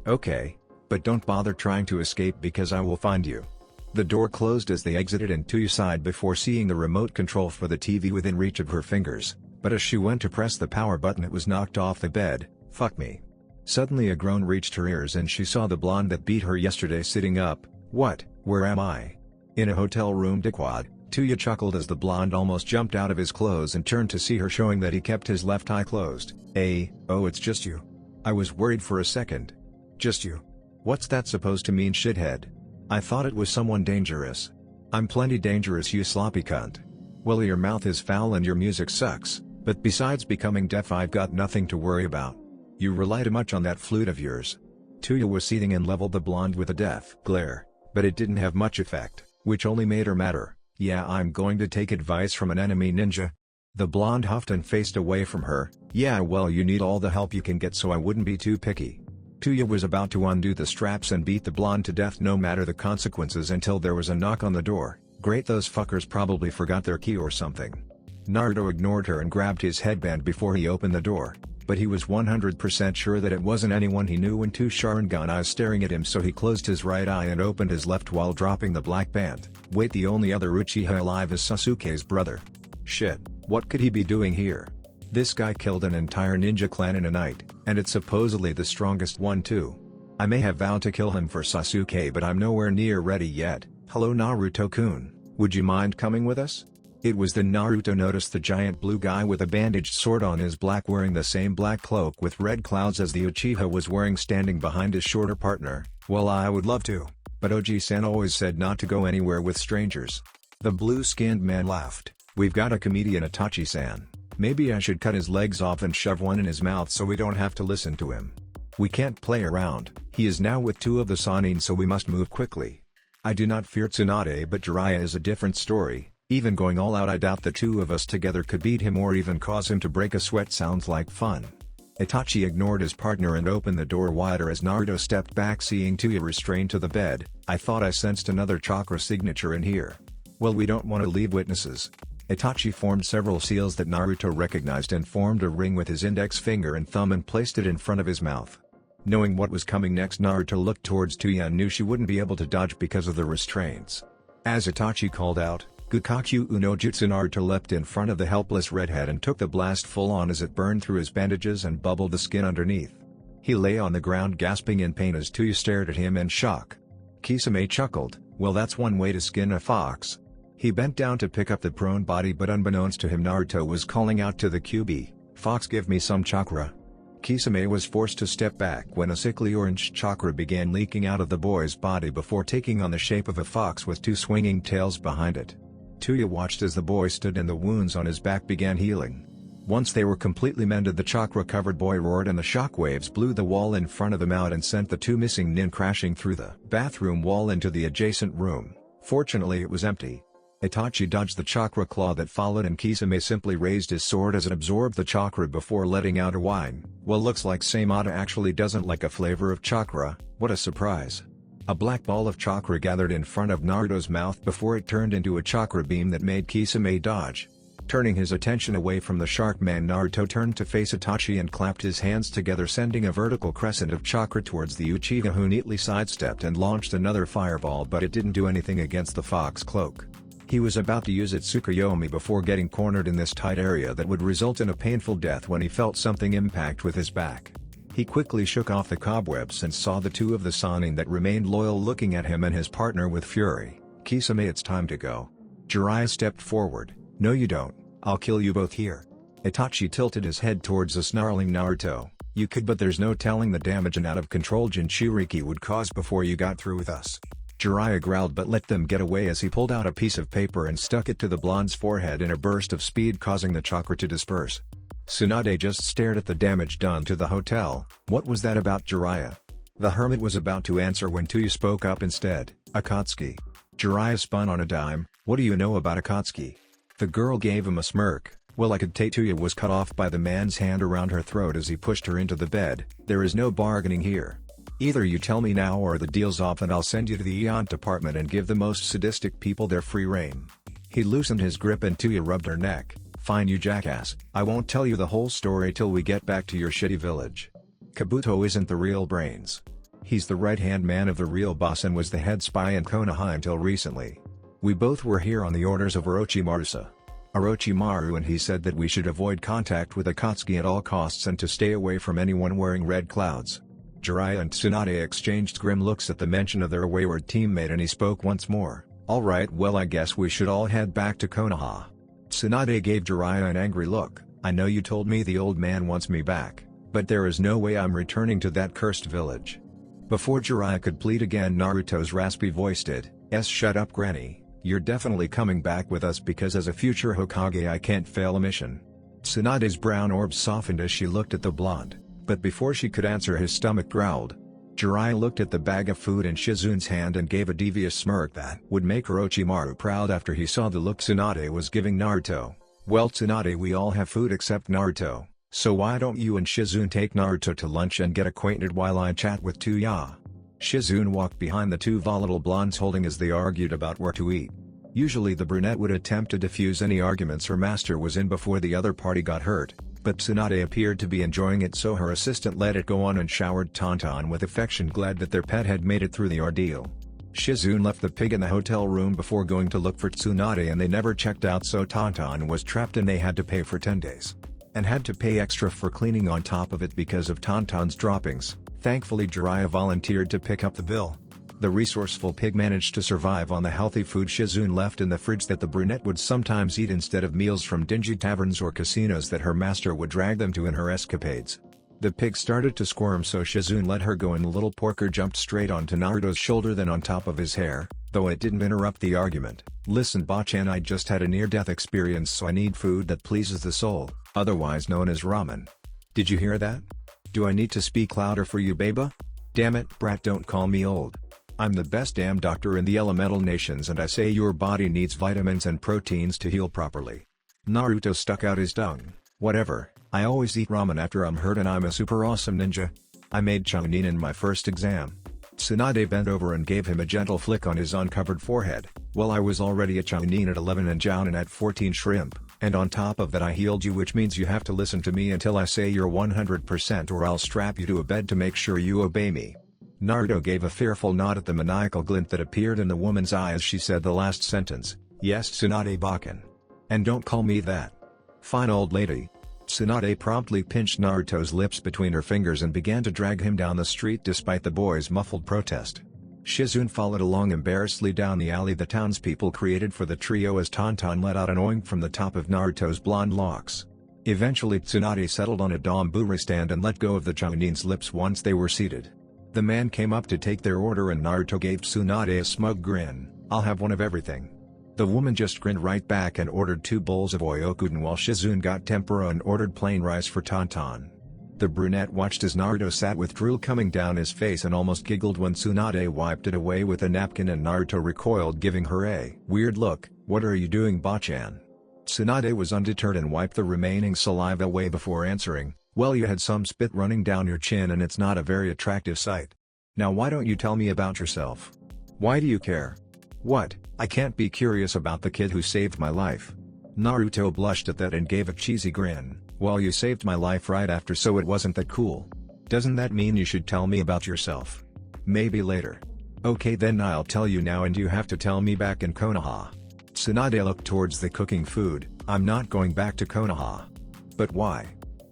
"Okay, but don't bother trying to escape because I will find you." The door closed as they exited and Tuya sighed before seeing the remote control for the TV within reach of her fingers, but as she went to press the power button it was knocked off the bed. "Fuck me." Suddenly a groan reached her ears and she saw the blonde that beat her yesterday sitting up. "What, where am I?" "In a hotel room, dickwad, Tuya chuckled as the blonde almost jumped out of his clothes and turned to see her, showing that he kept his left eye closed. Oh, it's just you. I was worried for a second. Just you? What's that supposed to mean, shithead? I thought it was someone dangerous. I'm plenty dangerous, you sloppy cunt. Well, your mouth is foul and your music sucks, but besides becoming deaf I've got nothing to worry about. You rely too much on that flute of yours. Tuya was seething and leveled the blonde with a death glare, but it didn't have much effect, which only made her madder. Yeah, I'm going to take advice from an enemy ninja. The blonde huffed and faced away from her. Yeah, well, you need all the help you can get, so I wouldn't be too picky. Tuya was about to undo the straps and beat the blonde to death no matter the consequences until there was a knock on the door. Great, those fuckers probably forgot their key or something. Naruto ignored her and grabbed his headband before he opened the door, but he was 100% sure that it wasn't anyone he knew when two sharingan eyes staring at him, so he closed his right eye and opened his left while dropping the black band. Wait, the only other Uchiha alive is Sasuke's brother. Shit, what could he be doing here? This guy killed an entire ninja clan in a night, and it's supposedly the strongest one too. I may have vowed to kill him for Sasuke, but I'm nowhere near ready yet. Hello Naruto-kun, would you mind coming with us? It was then Naruto noticed the giant blue guy with a bandaged sword on his back wearing the same black cloak with red clouds as the Uchiha was wearing, standing behind his shorter partner. Well, I would love to, but Oji-san always said not to go anywhere with strangers. The blue-skinned man laughed. We've got a comedian, Itachi-san. Maybe I should cut his legs off and shove one in his mouth so we don't have to listen to him. We can't play around. He is now with two of the Sannin, so we must move quickly. I do not fear Tsunade, but Jiraiya is a different story. Even going all out, I doubt the two of us together could beat him or even cause him to break a sweat. Sounds like fun. Itachi ignored his partner and opened the door wider as Naruto stepped back, seeing Tuya restrained to the bed. I thought I sensed another chakra signature in here. Well, we don't want to leave witnesses. Itachi formed several seals that Naruto recognized and formed a ring with his index finger and thumb and placed it in front of his mouth. Knowing what was coming next, Naruto looked towards Tuya and knew she wouldn't be able to dodge because of the restraints. As Itachi called out, Gukakyu Uno Jutsu, Naruto leapt in front of the helpless redhead and took the blast full on as it burned through his bandages and bubbled the skin underneath. He lay on the ground gasping in pain as Tuya stared at him in shock. Kisame chuckled, well, that's one way to skin a fox. He bent down to pick up the prone body, but unbeknownst to him Naruto was calling out to the QB, "Fox, give me some chakra." Kisame was forced to step back when a sickly orange chakra began leaking out of the boy's body before taking on the shape of a fox with two swinging tails behind it. Tuya watched as the boy stood and the wounds on his back began healing. Once they were completely mended, the chakra-covered boy roared and the shockwaves blew the wall in front of him out and sent the two missing nin crashing through the bathroom wall into the adjacent room. Fortunately, it was empty. Itachi dodged the chakra claw that followed, and Kisame simply raised his sword as it absorbed the chakra before letting out a whine. Well, looks like Samata actually doesn't like a flavor of chakra. What a surprise. A black ball of chakra gathered in front of Naruto's mouth before it turned into a chakra beam that made Kisame dodge. Turning his attention away from the shark man, Naruto turned to face Itachi and clapped his hands together, sending a vertical crescent of chakra towards the Uchiha, who neatly sidestepped and launched another fireball, but it didn't do anything against the fox cloak. He was about to use its Tsukuyomi before getting cornered in this tight area that would result in a painful death when he felt something impact with his back. He quickly shook off the cobwebs and saw the two of the Sannin that remained loyal looking at him and his partner with fury. Kisame, it's time to go. Jiraiya stepped forward. No, you don't. I'll kill you both here. Itachi tilted his head towards the snarling Naruto. You could, but there's no telling the damage an out-of-control Jinchuriki would cause before you got through with us. Jiraiya growled but let them get away as he pulled out a piece of paper and stuck it to the blonde's forehead in a burst of speed, causing the chakra to disperse. Tsunade just stared at the damage done to the hotel. What was that about, Jiraiya? The hermit was about to answer when Tuya spoke up instead. Akatsuki. Jiraiya spun on a dime. What do you know about Akatsuki? The girl gave him a smirk. Well, I could take. Tuya was cut off by the man's hand around her throat as he pushed her into the bed. There is no bargaining here. Either you tell me now or the deal's off and I'll send you to the Eon department and give the most sadistic people their free reign. He loosened his grip and Tuya rubbed her neck. Fine, you jackass. I won't tell you the whole story till we get back to your shitty village. Kabuto isn't the real brains. He's the right-hand man of the real boss and was the head spy in Konoha until recently. We both were here on the orders of Orochimaru, and he said that we should avoid contact with Akatsuki at all costs and to stay away from anyone wearing red clouds. Jiraiya and Tsunade exchanged grim looks at the mention of their wayward teammate, and he spoke once more. Alright, well I guess we should all head back to Konoha. Tsunade gave Jiraiya an angry look. I know you told me the old man wants me back, but there is no way I'm returning to that cursed village. Before Jiraiya could plead again, Naruto's raspy voice did, shut up granny, you're definitely coming back with us because as a future Hokage I can't fail a mission. Tsunade's brown orbs softened as she looked at the blonde, but before she could answer his stomach growled. Jiraiya looked at the bag of food in Shizune's hand and gave a devious smirk that would make Orochimaru proud after he saw the look Tsunade was giving Naruto. Well Tsunade, we all have food except Naruto, so why don't you and Shizune take Naruto to lunch and get acquainted while I chat with Tuya? Shizune walked behind the two volatile blondes holding as they argued about where to eat. Usually the brunette would attempt to defuse any arguments her master was in before the other party got hurt, but Tsunade appeared to be enjoying it, so her assistant let it go on and showered Tauntaun with affection, glad that their pet had made it through the ordeal. Shizune left the pig in the hotel room before going to look for Tsunade and they never checked out, so Tauntaun was trapped and they had to pay for 10 days. And had to pay extra for cleaning on top of it because of Tauntaun's droppings. Thankfully Jiraiya volunteered to pick up the bill. The resourceful pig managed to survive on the healthy food Shizune left in the fridge that the brunette would sometimes eat instead of meals from dingy taverns or casinos that her master would drag them to in her escapades. The pig started to squirm, so Shizune let her go and the little porker jumped straight onto Naruto's shoulder, then on top of his hair, though it didn't interrupt the argument. Listen Bachan, I just had a near-death experience, so I need food that pleases the soul, otherwise known as ramen. Did you hear that? Do I need to speak louder for you, baba? Damn it, brat, don't call me old. I'm the best damn doctor in the elemental nations and I say your body needs vitamins and proteins to heal properly. Naruto stuck out his tongue. Whatever, I always eat ramen after I'm hurt and I'm a super awesome ninja. I made Chunin in my first exam. Tsunade bent over and gave him a gentle flick on his uncovered forehead. Well, I was already a Chunin at 11 and Jounin at 14 shrimp, and on top of that I healed you, which means you have to listen to me until I say you're 100% or I'll strap you to a bed to make sure you obey me. Naruto gave a fearful nod at the maniacal glint that appeared in the woman's eye as she said the last sentence. Yes, Tsunade Bakken. And don't call me that. Fine, old lady. Tsunade promptly pinched Naruto's lips between her fingers and began to drag him down the street despite the boy's muffled protest. Shizune followed along embarrassedly down the alley the townspeople created for the trio as Tauntaun let out an oink from the top of Naruto's blonde locks. Eventually Tsunade settled on a donburi stand and let go of the Chunin's lips once they were seated. The man came up to take their order and Naruto gave Tsunade a smug grin. I'll have one of everything. The woman just grinned right back and ordered 2 bowls of oyokuden while Shizune got tempura and ordered plain rice for Tauntaun. The brunette watched as Naruto sat with drool coming down his face and almost giggled when Tsunade wiped it away with a napkin and Naruto recoiled, giving her a weird look. What are you doing, Bachan? Tsunade was undeterred and wiped the remaining saliva away before answering. Well, you had some spit running down your chin and it's not a very attractive sight. Now why don't you tell me about yourself? Why do you care? What, I can't be curious about the kid who saved my life. Naruto blushed at that and gave a cheesy grin. Well, you saved my life right after, so it wasn't that cool. Doesn't that mean you should tell me about yourself? Maybe later. Okay, then I'll tell you now, and you have to tell me back in Konoha. Tsunade looked towards the cooking food. I'm not going back to Konoha. But why?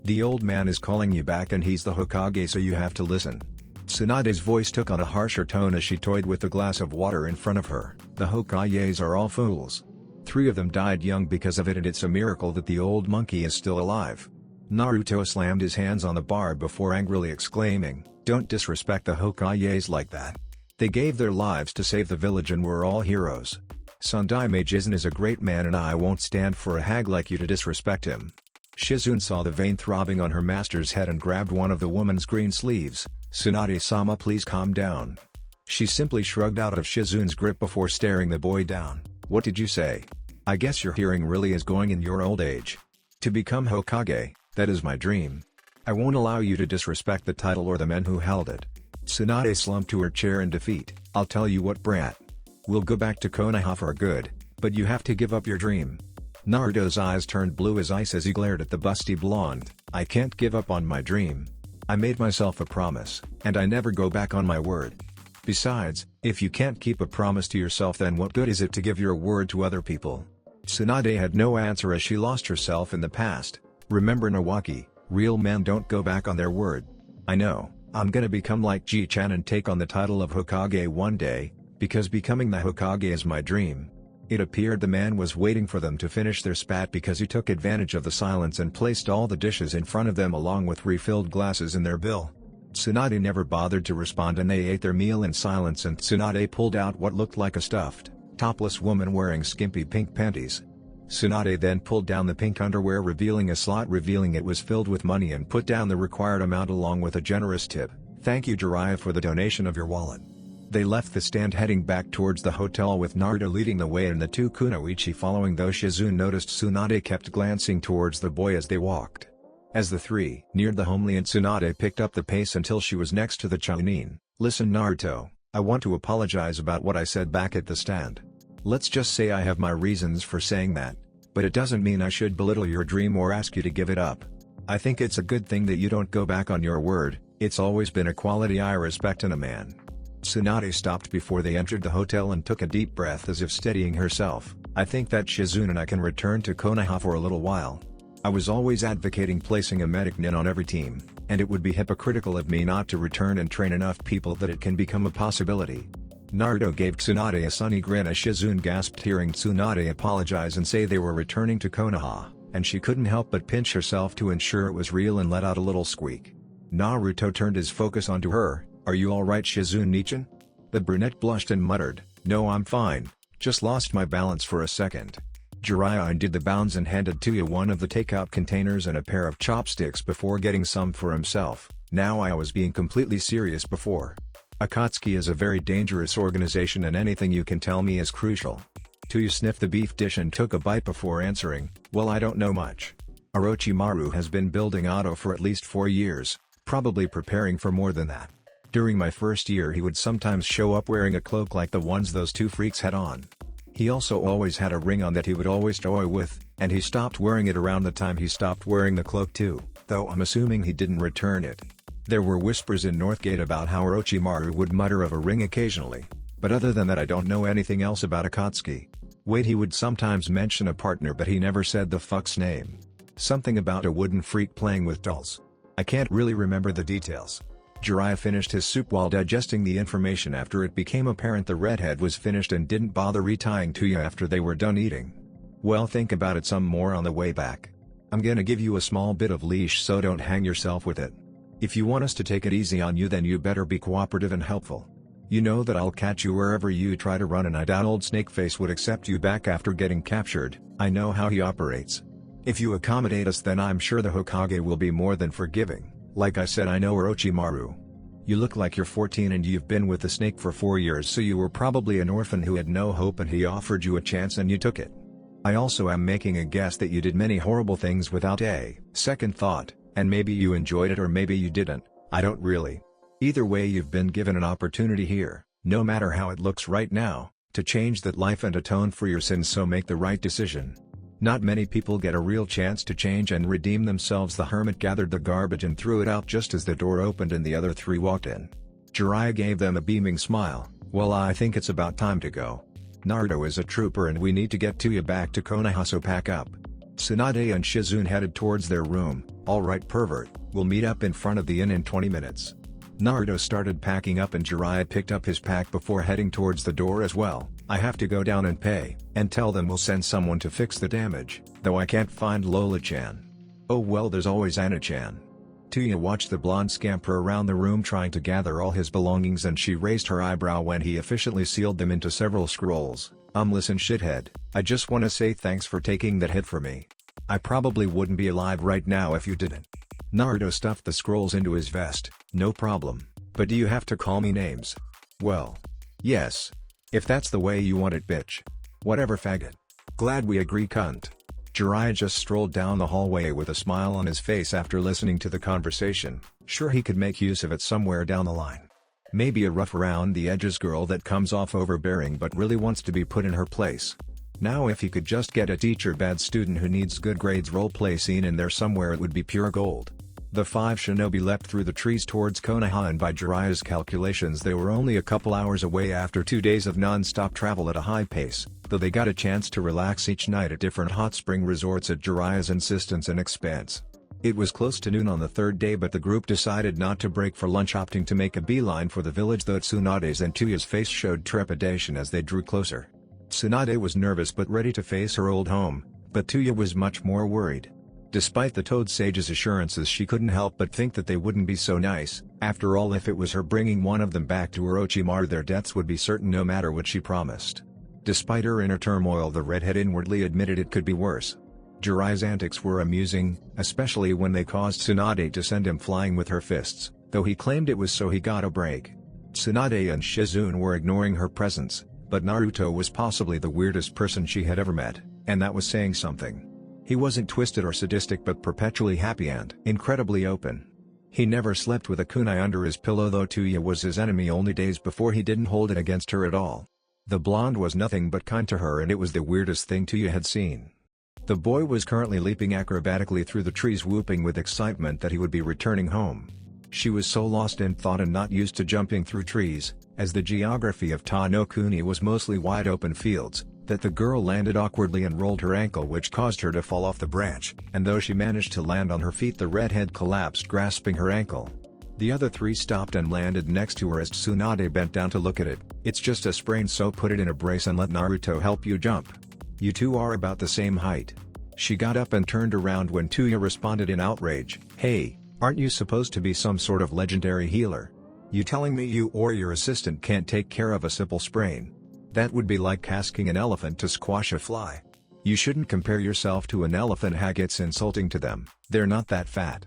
The old man is calling you back and he's the Hokage, so you have to listen. Tsunade's voice took on a harsher tone as she toyed with the glass of water in front of her. The Hokages are all fools. 3 of them died young because of it, and it's a miracle that the old monkey is still alive. Naruto slammed his hands on the bar before angrily exclaiming, don't disrespect the Hokages like that. They gave their lives to save the village and we're all heroes. Sundai Meijizan is a great man and I won't stand for a hag like you to disrespect him. Shizune saw the vein throbbing on her master's head and grabbed one of the woman's green sleeves. Tsunade-sama, please calm down. She simply shrugged out of Shizune's grip before staring the boy down. What did you say? I guess your hearing really is going in your old age. To become Hokage, that is my dream. I won't allow you to disrespect the title or the men who held it. Tsunade slumped to her chair in defeat. I'll tell you what, brat. We'll go back to Konoha for good, but you have to give up your dream. Naruto's eyes turned blue as ice as he glared at the busty blonde. I can't give up on my dream. I made myself a promise, and I never go back on my word. Besides, if you can't keep a promise to yourself, then what good is it to give your word to other people? Tsunade had no answer as she lost herself in the past. Remember Nawaki, real men don't go back on their word. I know, I'm gonna become like Ji-chan and take on the title of Hokage one day, Because becoming the Hokage is my dream. It appeared the man was waiting for them to finish their spat because he took advantage of the silence and placed all the dishes in front of them along with refilled glasses in their bill. Tsunade never bothered to respond and they ate their meal in silence, and Tsunade pulled out what looked like a stuffed, topless woman wearing skimpy pink panties. Tsunade then pulled down the pink underwear, revealing a slot, revealing it was filled with money, and put down the required amount along with a generous tip. "Thank you, Jiraiya, for the donation of your wallet." They left the stand heading back towards the hotel with Naruto leading the way and the two kunoichi following, though Shizune noticed Tsunade kept glancing towards the boy as they walked. As the three neared the homeland, Tsunade picked up the pace until she was next to the Chunin. "Listen Naruto, I want to apologize about what I said back at the stand. Let's just say I have my reasons for saying that, but it doesn't mean I should belittle your dream or ask you to give it up. I think it's a good thing that you don't go back on your word. It's always been a quality I respect in a man." Tsunade stopped before they entered the hotel and took a deep breath as if steadying herself. "I think that Shizune and I can return to Konoha for a little while. I was always advocating placing a medic nin on every team, and it would be hypocritical of me not to return and train enough people that it can become a possibility." Naruto gave Tsunade a sunny grin as Shizune gasped hearing Tsunade apologize and say they were returning to Konoha, and she couldn't help but pinch herself to ensure it was real and let out a little squeak. Naruto turned his focus onto her. "Are you alright, Shizune-nichan?" The brunette blushed and muttered, "No, I'm fine, just lost my balance for a second." Jiraiya undid the bounds and handed Tuya one of the takeout containers and a pair of chopsticks before getting some for himself. "Now I was being completely serious before. Akatsuki is a very dangerous organization and anything you can tell me is crucial." Tuya sniffed the beef dish and took a bite before answering, "Well, I don't know much. Orochimaru has been building Oto for at least 4 years, probably preparing for more than that. During my first year he would sometimes show up wearing a cloak like the ones those two freaks had on. He also always had a ring on that he would always toy with, and he stopped wearing it around the time he stopped wearing the cloak too, though I'm assuming he didn't return it." There were whispers in Northgate about how Orochimaru would mutter of a ring occasionally, but other than that I don't know anything else about Akatsuki. Wait, he would sometimes mention a partner but he never said the fuck's name. Something about a wooden freak playing with dolls. I can't really remember the details. Jiraiya finished his soup while digesting the information after it became apparent the redhead was finished and didn't bother retying Tuya after they were done eating. "Well, think about it some more on the way back. I'm gonna give you a small bit of leash so don't hang yourself with it. If you want us to take it easy on you then you better be cooperative and helpful. You know that I'll catch you wherever you try to run and I doubt old Snakeface would accept you back after getting captured. I know how he operates. If you accommodate us then I'm sure the Hokage will be more than forgiving. Like I said, I know Orochimaru. You look like you're 14 and you've been with the snake for 4 years, so you were probably an orphan who had no hope and he offered you a chance and you took it. I also am making a guess that you did many horrible things without a second thought, and maybe you enjoyed it or maybe you didn't, I don't really. Either way you've been given an opportunity here, no matter how it looks right now, to change that life and atone for your sins, so make the right decision. Not many people get a real chance to change and redeem themselves." The hermit gathered the garbage and threw it out just as the door opened and the other three walked in. Jiraiya gave them a beaming smile. "Well, I think it's about time to go. Naruto is a trooper and we need to get Tuya back to Konoha, so pack up." Tsunade and Shizune headed towards their room. "Alright pervert, we'll meet up in front of the inn in 20 minutes. Naruto started packing up and Jiraiya picked up his pack before heading towards the door as well. "I have to go down and pay, and tell them we'll send someone to fix the damage, though I can't find Lola-chan." "Oh well, there's always Anna-chan." Tuya watched the blonde scamper around the room trying to gather all his belongings and she raised her eyebrow when he efficiently sealed them into several scrolls. Listen shithead, I just wanna say thanks for taking that hit for me. I probably wouldn't be alive right now if you didn't." Naruto stuffed the scrolls into his vest. "No problem, but do you have to call me names?" "Well, yes. If that's the way you want it, bitch. Whatever, faggot. Glad we agree, cunt." Jiraiya just strolled down the hallway with a smile on his face after listening to the conversation. Sure, he could make use of it somewhere down the line. Maybe a rough around the edges girl that comes off overbearing but really wants to be put in her place. Now if he could just get a teacher bad student who needs good grades roleplay scene in there somewhere, it would be pure gold. The 5 shinobi leapt through the trees towards Konoha, and by Jiraiya's calculations they were only a couple hours away after 2 days of non-stop travel at a high pace, though they got a chance to relax each night at different hot spring resorts at Jiraiya's insistence and expense. It was close to noon on the third day, but the group decided not to break for lunch, opting to make a beeline for the village, though Tsunade's and Tuya's face showed trepidation as they drew closer. Tsunade was nervous but ready to face her old home, but Tuya was much more worried. Despite the Toad Sage's assurances, she couldn't help but think that they wouldn't be so nice. After all, if it was her bringing one of them back to Orochimaru, their deaths would be certain no matter what she promised. Despite her inner turmoil, the redhead inwardly admitted it could be worse. Jiraiya's antics were amusing, especially when they caused Tsunade to send him flying with her fists, though he claimed it was so he got a break. Tsunade and Shizune were ignoring her presence, but Naruto was possibly the weirdest person she had ever met, and that was saying something. He wasn't twisted or sadistic, but perpetually happy and incredibly open. He never slept with a kunai under his pillow, though Tuya was his enemy only days before he didn't hold it against her at all. The blonde was nothing but kind to her, and it was the weirdest thing Tuya had seen. The boy was currently leaping acrobatically through the trees, whooping with excitement that he would be returning home. She was so lost in thought and not used to jumping through trees, as the geography of Ta no Kuni was mostly wide open fields, that the girl landed awkwardly and rolled her ankle, which caused her to fall off the branch, and though she managed to land on her feet, the redhead collapsed, grasping her ankle. The other three stopped and landed next to her as Tsunade bent down to look at it. "It's just a sprain, so put it in a brace and let Naruto help you jump. You two are about the same height." She got up and turned around when Tuya responded in outrage. "Hey, aren't you supposed to be some sort of legendary healer? You telling me you or your assistant can't take care of a simple sprain? That would be like asking an elephant to squash a fly. You shouldn't compare yourself to an elephant. It's insulting to them. They're not that fat.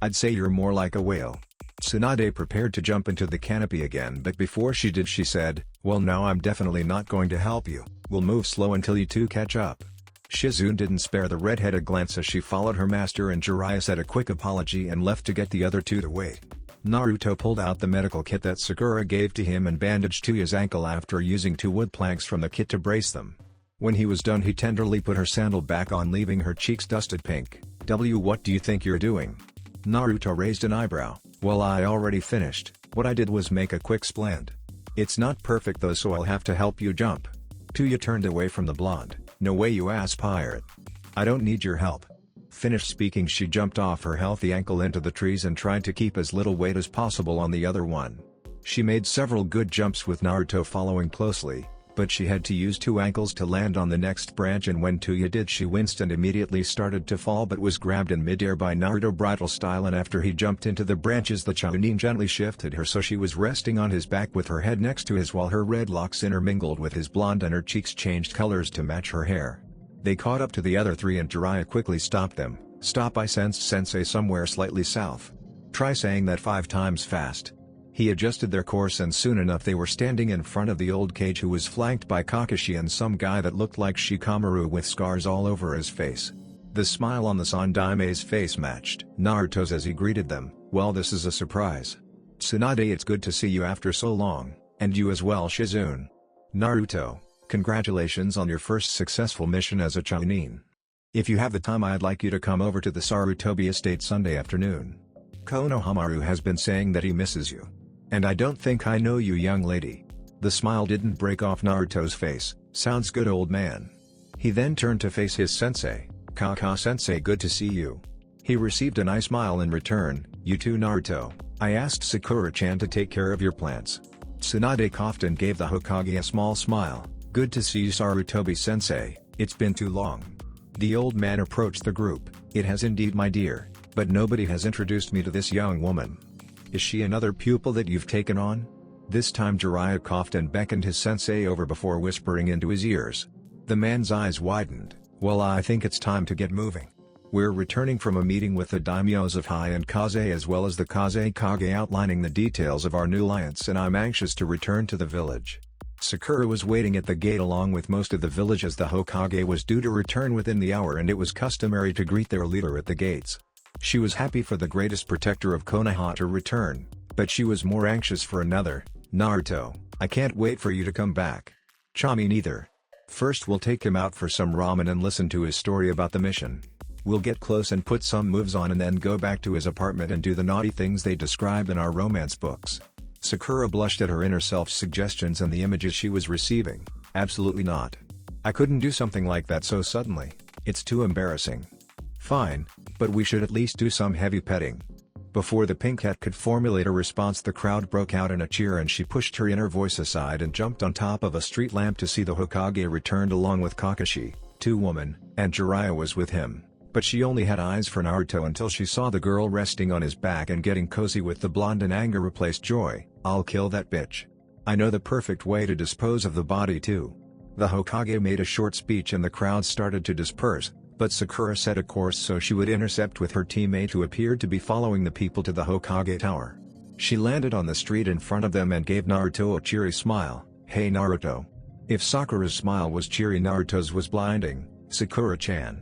I'd say you're more like a whale." Tsunade prepared to jump into the canopy again, but before she did, she said, "Well, now I'm definitely not going to help you. We'll move slow until you two catch up." Shizune didn't spare the redhead a glance as she followed her master, and Jiraiya said a quick apology and left to get the other two to wait. Naruto pulled out the medical kit that Sakura gave to him and bandaged Tuya's ankle after using 2 wood planks from the kit to brace them. When he was done, he tenderly put her sandal back on, leaving her cheeks dusted pink. What do you think you're doing?" Naruto raised an eyebrow. "Well, I already finished. What I did was make a quick splend. It's not perfect though, so I'll have to help you jump." Tuya turned away from the blonde. "No way, you ass pirate. I don't need your help." Finished speaking, she jumped off her healthy ankle into the trees and tried to keep as little weight as possible on the other one. She made several good jumps with Naruto following closely, but she had to use 2 ankles to land on the next branch, and when Tuya did, she winced and immediately started to fall, but was grabbed in midair by Naruto bridal style, and after he jumped into the branches, the Chunin gently shifted her so she was resting on his back with her head next to his, while her red locks intermingled with his blonde and her cheeks changed colors to match her hair. They caught up to the other 3 and Jiraiya quickly stopped them. "Stop, I sensed Sensei somewhere slightly south. Try saying that 5 times fast." He adjusted their course, and soon enough they were standing in front of the old cage, who was flanked by Kakashi and some guy that looked like Shikamaru with scars all over his face. The smile on the Sandaime's face matched Naruto's as he greeted them. "Well, this is a surprise. Tsunade, it's good to see you after so long, and you as well, Shizune. Naruto, congratulations on your first successful mission as a Chunin. If you have the time, I'd like you to come over to the Sarutobi estate Sunday afternoon. Konohamaru has been saying that he misses you. And I don't think I know you, young lady." The smile didn't break off Naruto's face. "Sounds good, old man." He then turned to face his sensei. "Kaka-sensei, good to see you." He received a nice smile in return. "You too, Naruto. I asked Sakura-chan to take care of your plants." Tsunade coughed and gave the Hokage a small smile. "Good to see you, Sarutobi-sensei. It's been too long." The old man approached the group. "It has indeed, my dear, but nobody has introduced me to this young woman. Is she another pupil that you've taken on?" This time Jiraiya coughed and beckoned his sensei over before whispering into his ears. The man's eyes widened. "Well, I think it's time to get moving. We're returning from a meeting with the daimyos of Hai and Kaze as well as the Kaze Kage, outlining the details of our new alliance, and I'm anxious to return to the village." Sakura was waiting at the gate along with most of the village, as the Hokage was due to return within the hour and it was customary to greet their leader at the gates. She was happy for the greatest protector of Konoha to return, but she was more anxious for another. "Naruto, I can't wait for you to come back." "Chami neither. First we'll take him out for some ramen and listen to his story about the mission. We'll get close and put some moves on and then go back to his apartment and do the naughty things they describe in our romance books." Sakura blushed at her inner self's suggestions and the images she was receiving. "Absolutely not. I couldn't do something like that so suddenly. It's too embarrassing." "Fine, but we should at least do some heavy petting." Before the pink cat could formulate a response, the crowd broke out in a cheer and she pushed her inner voice aside and jumped on top of a street lamp to see the Hokage returned along with Kakashi, 2 women, and Jiraiya was with him. But she only had eyes for Naruto until she saw the girl resting on his back and getting cozy with the blonde, and anger replaced joy. "I'll kill that bitch. I know the perfect way to dispose of the body too." The Hokage made a short speech and the crowd started to disperse, but Sakura set a course so she would intercept with her teammate who appeared to be following the people to the Hokage tower. She landed on the street in front of them and gave Naruto a cheery smile. "Hey Naruto." If Sakura's smile was cheery, Naruto's was blinding. "Sakura-chan."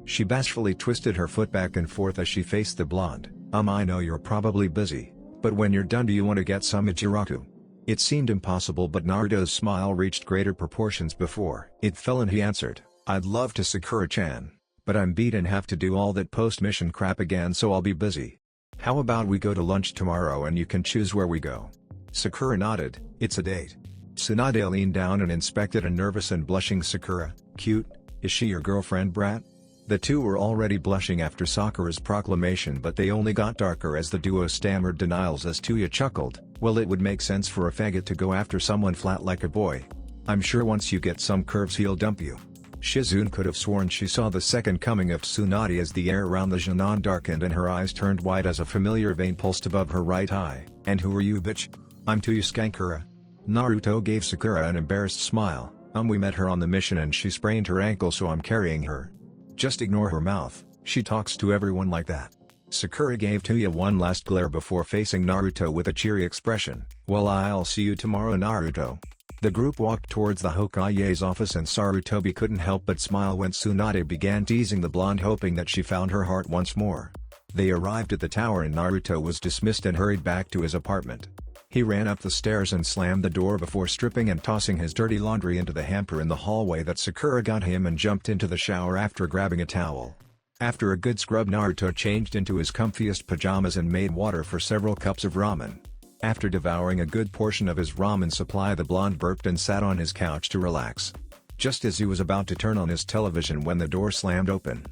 She bashfully twisted her foot back and forth as she faced the blonde. I know you're probably busy, but when you're done, do you want to get some Ichiraku?" It seemed impossible, but Naruto's smile reached greater proportions before it fell and he answered, "I'd love to, Sakura-chan, but I'm beat and have to do all that post-mission crap again, so I'll be busy. How about we go to lunch tomorrow and you can choose where we go?" Sakura nodded. "It's a date." Tsunade leaned down and inspected a nervous and blushing Sakura. "Cute. Is she your girlfriend, brat?" The two were already blushing after Sakura's proclamation, but they only got darker as the duo stammered denials as Tuya chuckled. "Well, it would make sense for a faggot to go after someone flat like a boy. I'm sure once you get some curves he'll dump you." Shizune could have sworn she saw the second coming of Tsunade as the air around the Jinan darkened and her eyes turned white as a familiar vein pulsed above her right eye. "And who are you, bitch?" "I'm Tuya Skankura." Naruto gave Sakura an embarrassed smile. We met her on the mission and she sprained her ankle, so I'm carrying her." "Just ignore her mouth, she talks to everyone like that." Sakura gave Tuya one last glare before facing Naruto with a cheery expression. "Well, I'll see you tomorrow, Naruto." The group walked towards the Hokage's office and Sarutobi couldn't help but smile when Tsunade began teasing the blonde, hoping that she found her heart once more. They arrived at the tower and Naruto was dismissed and hurried back to his apartment. He ran up the stairs and slammed the door before stripping and tossing his dirty laundry into the hamper in the hallway that Sakura got him and jumped into the shower after grabbing a towel. After a good scrub, Naruto changed into his comfiest pajamas and made water for several cups of ramen. After devouring a good portion of his ramen supply, the blonde burped and sat on his couch to relax. Just as he was about to turn on his television when the door slammed open.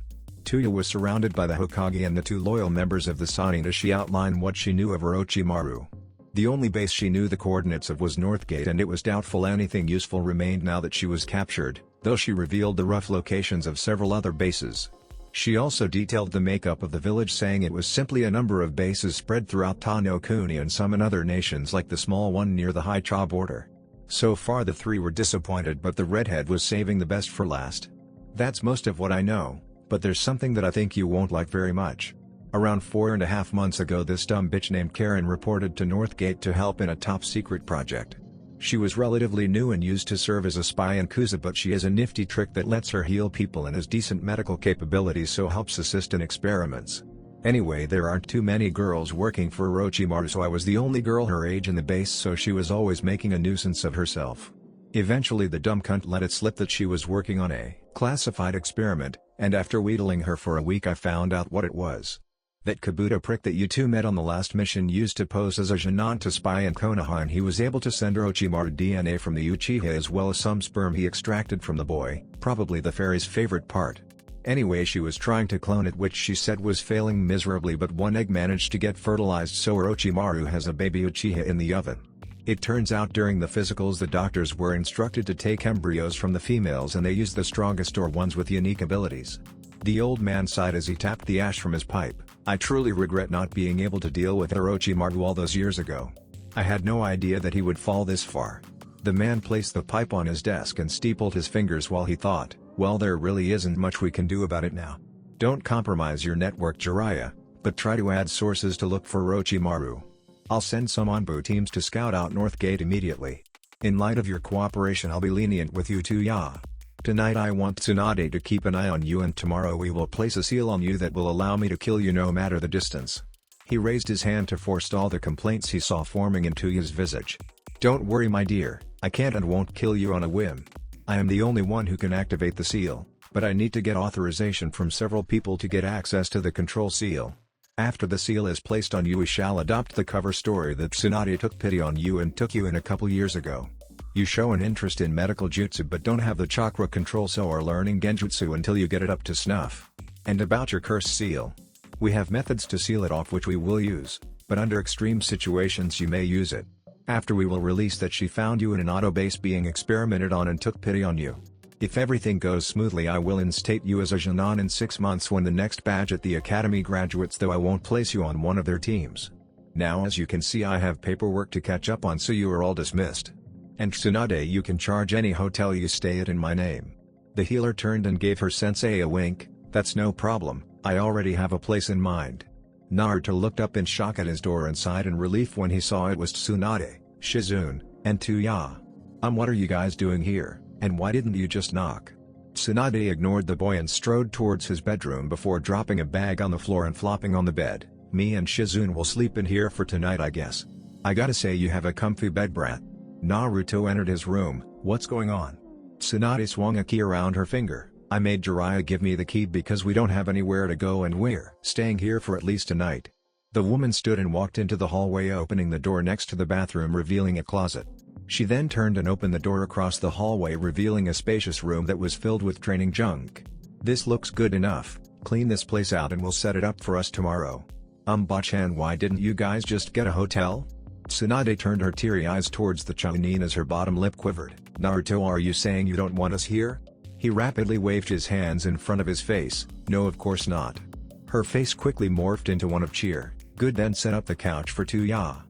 Tuya was surrounded by the Hokage and the 2 loyal members of the Sannin as she outlined what she knew of Orochimaru. The only base she knew the coordinates of was Northgate, and it was doubtful anything useful remained now that she was captured, though she revealed the rough locations of several other bases. She also detailed the makeup of the village, saying it was simply a number of bases spread throughout Tano Kuni and some in other nations like the small one near the Haicha border. So far the 3 were disappointed, but the redhead was saving the best for last. "That's most of what I know, but there's something that I think you won't like very much. Around 4.5 months ago, this dumb bitch named Karen reported to Northgate to help in a top-secret project. She was relatively new and used to serve as a spy in Kusa, but she has a nifty trick that lets her heal people and has decent medical capabilities, so helps assist in experiments. Anyway, there aren't too many girls working for Orochimaru, so I was the only girl her age in the base, so she was always making a nuisance of herself. Eventually the dumb cunt let it slip that she was working on a classified experiment, and after wheedling her for a week I found out what it was. That Kabuto prick that you 2 met on the last mission used to pose as a Jinan to spy in Konoha, and he was able to send Orochimaru DNA from the Uchiha as well as some sperm he extracted from the boy, probably the fairy's favorite part. Anyway, she was trying to clone it, which she said was failing miserably, but one egg managed to get fertilized, so Orochimaru has a baby Uchiha in the oven. It turns out during the physicals the doctors were instructed to take embryos from the females, and they used the strongest or ones with unique abilities. The old man sighed as he tapped the ash from his pipe. "I truly regret not being able to deal with Orochimaru all those years ago. I had no idea that he would fall this far." The man placed the pipe on his desk and steepled his fingers while he thought, "Well, there really isn't much we can do about it now. Don't compromise your network, Jiraiya, but try to add sources to look for Orochimaru. I'll send some Anbu teams to scout out Northgate immediately. In light of your cooperation, I'll be lenient with you too, ya. Tonight I want Tsunade to keep an eye on you, and tomorrow we will place a seal on you that will allow me to kill you no matter the distance." He raised his hand to forestall the complaints he saw forming in Tuya's visage. "Don't worry, my dear, I can't and won't kill you on a whim. I am the only one who can activate the seal, but I need to get authorization from several people to get access to the control seal. After the seal is placed on you, we shall adopt the cover story that Tsunade took pity on you and took you in a couple years ago. You show an interest in medical jutsu but don't have the chakra control, so are learning genjutsu until you get it up to snuff. And about your curse seal, We have methods to seal it off which we will use, but under extreme situations you may use it. After we will release that she found you in an auto base being experimented on and took pity on you. If everything goes smoothly I will instate you as a Jonin in 6 months when the next batch at the academy graduates, though I won't place you on one of their teams. Now as you can see I have paperwork to catch up on, so you are all dismissed. And Tsunade, you can charge any hotel you stay at in my name. The healer turned and gave her sensei a wink. That's no problem, I already have a place in mind. Naruto looked up in shock at his door and sighed in relief when he saw it was Tsunade, Shizune, and Tuya. What are you guys doing here, and why didn't you just knock? Tsunade ignored the boy and strode towards his bedroom before dropping a bag on the floor and flopping on the bed. Me and Shizune will sleep in here for tonight I guess. I gotta say you have a comfy bed, brat. Naruto entered his room. What's going on? Tsunade swung a key around her finger. I made Jiraiya give me the key because we don't have anywhere to go and we're staying here for at least a night. The woman stood and walked into the hallway, opening the door next to the bathroom revealing a closet. She then turned and opened the door across the hallway revealing a spacious room that was filled with training junk. This looks good enough, clean this place out and we'll set it up for us tomorrow. Bachan, why didn't you guys just get a hotel? Tsunade turned her teary eyes towards the Chunin as her bottom lip quivered. Naruto, are you saying you don't want us here? He rapidly waved his hands in front of his face. No, of course not. Her face quickly morphed into one of cheer. Good, then set up the couch for Tuya.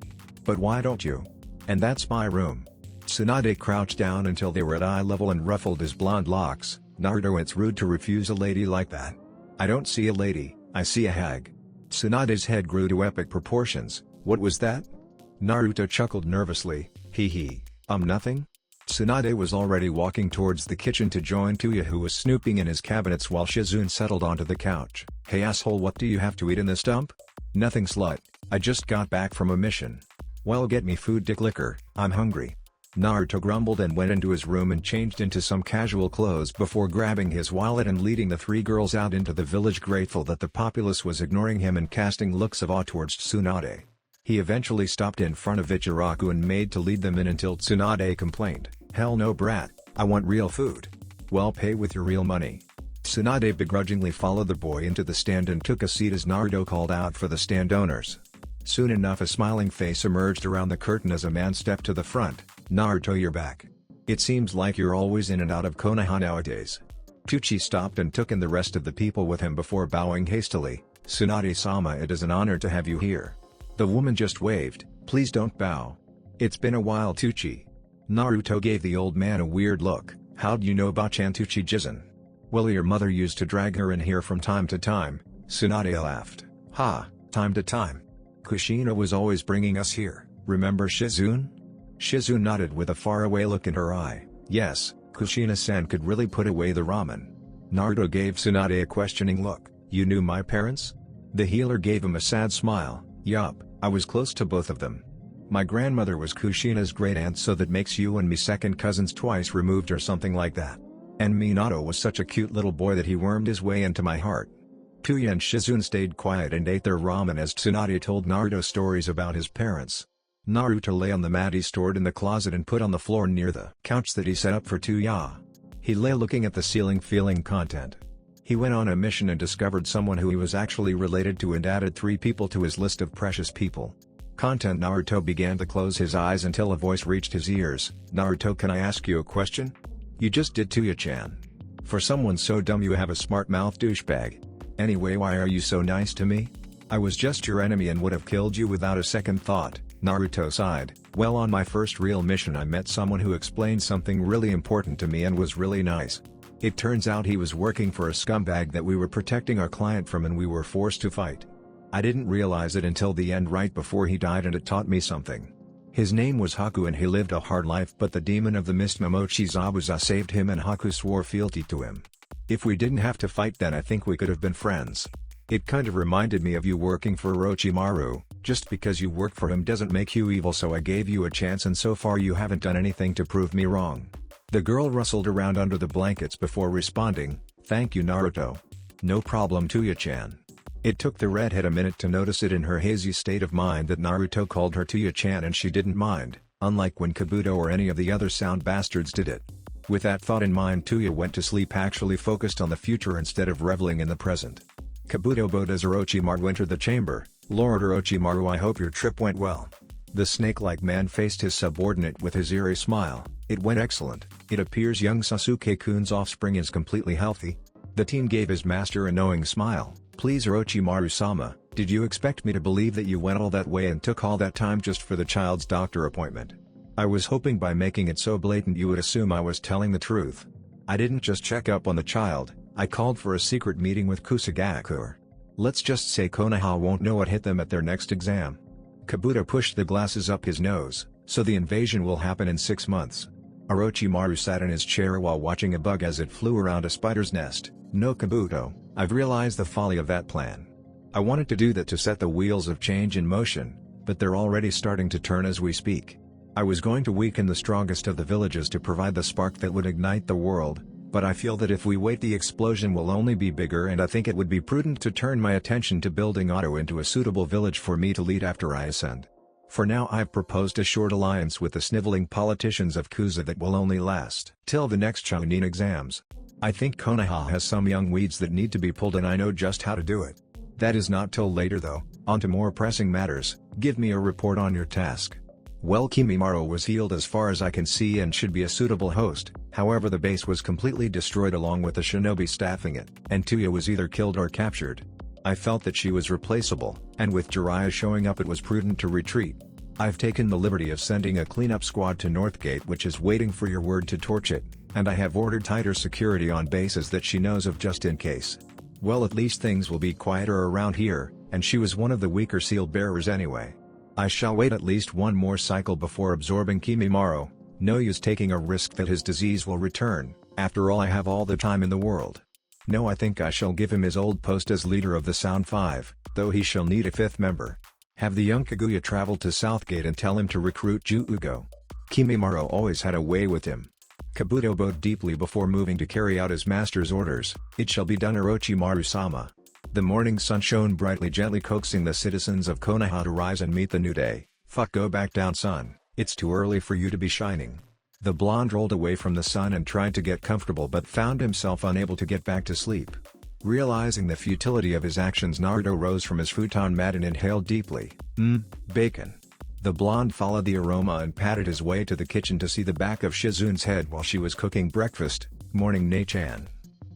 But why don't you? And that's my room. Tsunade crouched down until they were at eye level and ruffled his blonde locks. Naruto, it's rude to refuse a lady like that. I don't see a lady, I see a hag. Tsunade's head grew to epic proportions. What was that? Naruto chuckled nervously. Hee hee. Nothing? Tsunade was already walking towards the kitchen to join Tuya, who was snooping in his cabinets while Shizune settled onto the couch. Hey asshole, what do you have to eat in this dump? Nothing, slut. I just got back from a mission. Well, get me food, dick licker, I'm hungry. Naruto grumbled and went into his room and changed into some casual clothes before grabbing his wallet and leading the three girls out into the village, grateful that the populace was ignoring him and casting looks of awe towards Tsunade. He eventually stopped in front of Ichiraku and made to lead them in until Tsunade complained. Hell no, brat, I want real food. Well, pay with your real money. Tsunade begrudgingly followed the boy into the stand and took a seat as Naruto called out for the stand owners. Soon enough a smiling face emerged around the curtain as a man stepped to the front. Naruto, you're back. It seems like you're always in and out of Konoha nowadays. Tucci stopped and took in the rest of the people with him before bowing hastily. Tsunade-sama, it is an honor to have you here. The woman just waved. Please don't bow. It's been a while, Tucci. Naruto gave the old man a weird look. How'd you know Bachan, Tucci Jizun? Well, your mother used to drag her in here from time to time. Tsunade laughed. Ha, time to time. Kushina was always bringing us here, remember Shizune? Shizune nodded with a faraway look in her eye. Yes, Kushina-san could really put away the ramen. Naruto gave Tsunade a questioning look. You knew my parents? The healer gave him a sad smile. Yup, I was close to both of them. My grandmother was Kushina's great aunt, so that makes you and me second cousins twice removed or something like that. And Minato was such a cute little boy that he wormed his way into my heart. Tuya and Shizune stayed quiet and ate their ramen as Tsunade told Naruto stories about his parents. Naruto lay on the mat he stored in the closet and put on the floor near the couch that he set up for Tuya. He lay looking at the ceiling feeling content. He went on a mission and discovered someone who he was actually related to and added 3 people to his list of precious people. Content. Naruto began to close his eyes until a voice reached his ears. Naruto, can I ask you a question? You just did, Tuya-chan. For someone so dumb you have a smart mouth, douchebag. Anyway, why are you so nice to me? I was just your enemy and would have killed you without a second thought. Naruto sighed. Well, on my first real mission I met someone who explained something really important to me and was really nice. It turns out he was working for a scumbag that we were protecting our client from and we were forced to fight. I didn't realize it until the end right before he died, and it taught me something. His name was Haku and he lived a hard life, but the demon of the mist Momochi Zabuza saved him and Haku swore fealty to him. If we didn't have to fight then I think we could have been friends. It kind of reminded me of you working for Orochimaru. Just because you work for him doesn't make you evil, so I gave you a chance and so far you haven't done anything to prove me wrong. The girl rustled around under the blankets before responding, thank you Naruto. No problem Tuya-chan. It took the redhead a minute to notice it in her hazy state of mind that Naruto called her Tuya-chan and she didn't mind, unlike when Kabuto or any of the other sound bastards did it. With that thought in mind, Tuya went to sleep, actually focused on the future instead of reveling in the present. Kabuto bowed as Orochimaru entered the chamber. "Lord Orochimaru, I hope your trip went well." The snake-like man faced his subordinate with his eerie smile. "It went excellent. It appears young Sasuke-kun's offspring is completely healthy." The teen gave his master a knowing smile. "Please Orochimaru-sama, did you expect me to believe that you went all that way and took all that time just for the child's doctor appointment? I was hoping by making it so blatant you would assume I was telling the truth. I didn't just check up on the child, I called for a secret meeting with Kusagaku. Let's just say Konoha won't know what hit them at their next exam." Kabuto pushed the glasses up his nose. "So the invasion will happen in 6 months." Orochimaru sat in his chair while watching a bug as it flew around a spider's nest. "No Kabuto, I've realized the folly of that plan. I wanted to do that to set the wheels of change in motion, but they're already starting to turn as we speak. I was going to weaken the strongest of the villages to provide the spark that would ignite the world, but I feel that if we wait the explosion will only be bigger, and I think it would be prudent to turn my attention to building Otto into a suitable village for me to lead after I ascend. For now I've proposed a short alliance with the sniveling politicians of Kusa that will only last till the next Chunin exams. I think Konoha has some young weeds that need to be pulled, and I know just how to do it. That is not till later though. On to more pressing matters, give me a report on your task." Well, Kimimaro was healed as far as I can see and should be a suitable host, however the base was completely destroyed along with the shinobi staffing it, and Tuya was either killed or captured. I felt that she was replaceable, and with Jiraiya showing up it was prudent to retreat. I've taken the liberty of sending a cleanup squad to Northgate which is waiting for your word to torch it, and I have ordered tighter security on bases that she knows of just in case. Well, at least things will be quieter around here, and she was one of the weaker seal bearers anyway. I shall wait at least one more cycle before absorbing Kimimaro. No use taking a risk that his disease will return. After all, I have all the time in the world. No, I think I shall give him his old post as leader of the Sound Five, though he shall need a 5th member. Have the young Kaguya travel to Southgate and tell him to recruit Ju-Ugo. Kimimaro always had a way with him." Kabuto bowed deeply before moving to carry out his master's orders. "It shall be done, Orochimaru-sama." The morning sun shone brightly, gently coaxing the citizens of Konoha to rise and meet the new day. "Fuck, go back down, son, it's too early for you to be shining." The blonde rolled away from the sun and tried to get comfortable but found himself unable to get back to sleep. Realizing the futility of his actions, Naruto rose from his futon mat and inhaled deeply. Bacon. The blonde followed the aroma and patted his way to the kitchen to see the back of Shizune's head while she was cooking breakfast. "Morning, Ne-chan."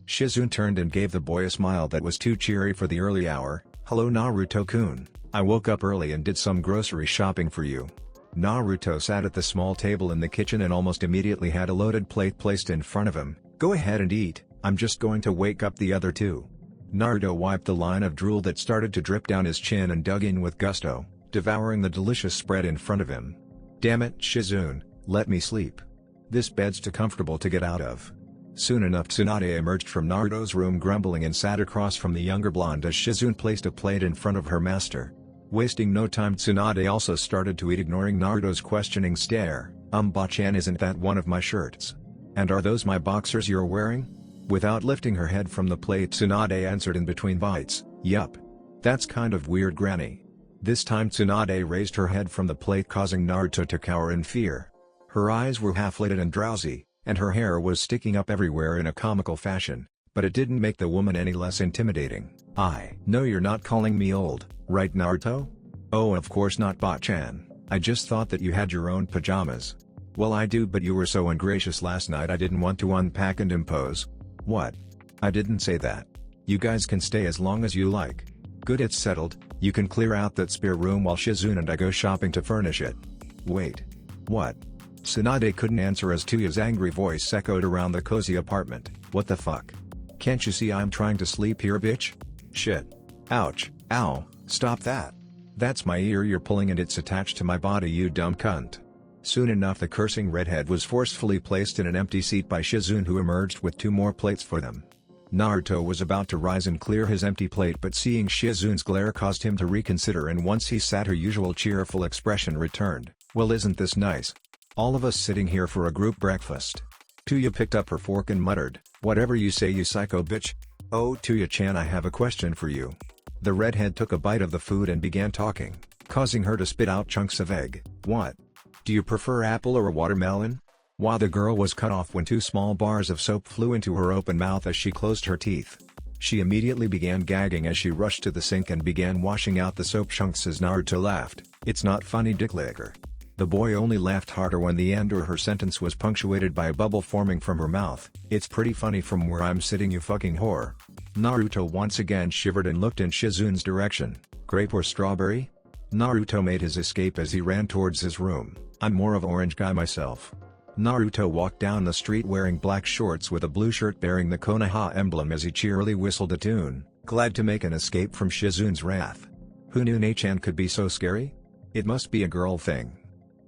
Shizune turned and gave the boy a smile that was too cheery for the early hour. "Hello Naruto-kun, I woke up early and did some grocery shopping for you." Naruto sat at the small table in the kitchen and almost immediately had a loaded plate placed in front of him. "Go ahead and eat, I'm just going to wake up the other two." Naruto wiped the line of drool that started to drip down his chin and dug in with gusto, devouring the delicious spread in front of him. "Damn it, Shizune, let me sleep. This bed's too comfortable to get out of." Soon enough Tsunade emerged from Naruto's room grumbling and sat across from the younger blonde as Shizune placed a plate in front of her master. Wasting no time, Tsunade also started to eat, ignoring Naruto's questioning stare. Bachan, isn't that one of my shirts? And are those my boxers you're wearing?" Without lifting her head from the plate, Tsunade answered in between bites, "Yup. That's kind of weird, Granny." This time Tsunade raised her head from the plate, causing Naruto to cower in fear. Her eyes were half-lidded and drowsy, and her hair was sticking up everywhere in a comical fashion, but it didn't make the woman any less intimidating. "I know you're not calling me old, right Naruto?" "Oh, of course not, Bachan. I just thought that you had your own pajamas." "Well, I do, but you were so ungracious last night I didn't want to unpack and impose." "What? I didn't say that. You guys can stay as long as you like." "Good, it's settled. You can clear out that spare room while Shizune and I go shopping to furnish it." "Wait. What?" Tsunade couldn't answer as Tuya's angry voice echoed around the cozy apartment. "What the fuck? Can't you see I'm trying to sleep here, bitch? Shit. Ouch, ow, stop that. That's my ear you're pulling and it's attached to my body, you dumb cunt." Soon enough the cursing redhead was forcefully placed in an empty seat by Shizune, who emerged with 2 more plates for them. Naruto was about to rise and clear his empty plate, but seeing Shizune's glare caused him to reconsider, and once he sat her usual cheerful expression returned. "Well, isn't this nice? All of us sitting here for a group breakfast." Tuya picked up her fork and muttered, "Whatever you say, you psycho bitch." "Oh, Tuya-chan, I have a question for you." The redhead took a bite of the food and began talking, causing her to spit out chunks of egg. "What? Do you prefer apple or watermelon?" While the girl was cut off when 2 small bars of soap flew into her open mouth as she closed her teeth. She immediately began gagging as she rushed to the sink and began washing out the soap chunks as Naruto laughed. "It's not funny, dick licker." The boy only laughed harder when the end or her sentence was punctuated by a bubble forming from her mouth. "It's pretty funny from where I'm sitting, you fucking whore." Naruto once again shivered and looked in Shizune's direction. "Grape or strawberry?" Naruto made his escape as he ran towards his room. "I'm more of an orange guy myself." Naruto walked down the street wearing black shorts with a blue shirt bearing the Konoha emblem as he cheerily whistled a tune, glad to make an escape from Shizune's wrath. Who knew Ne-chan could be so scary? It must be a girl thing.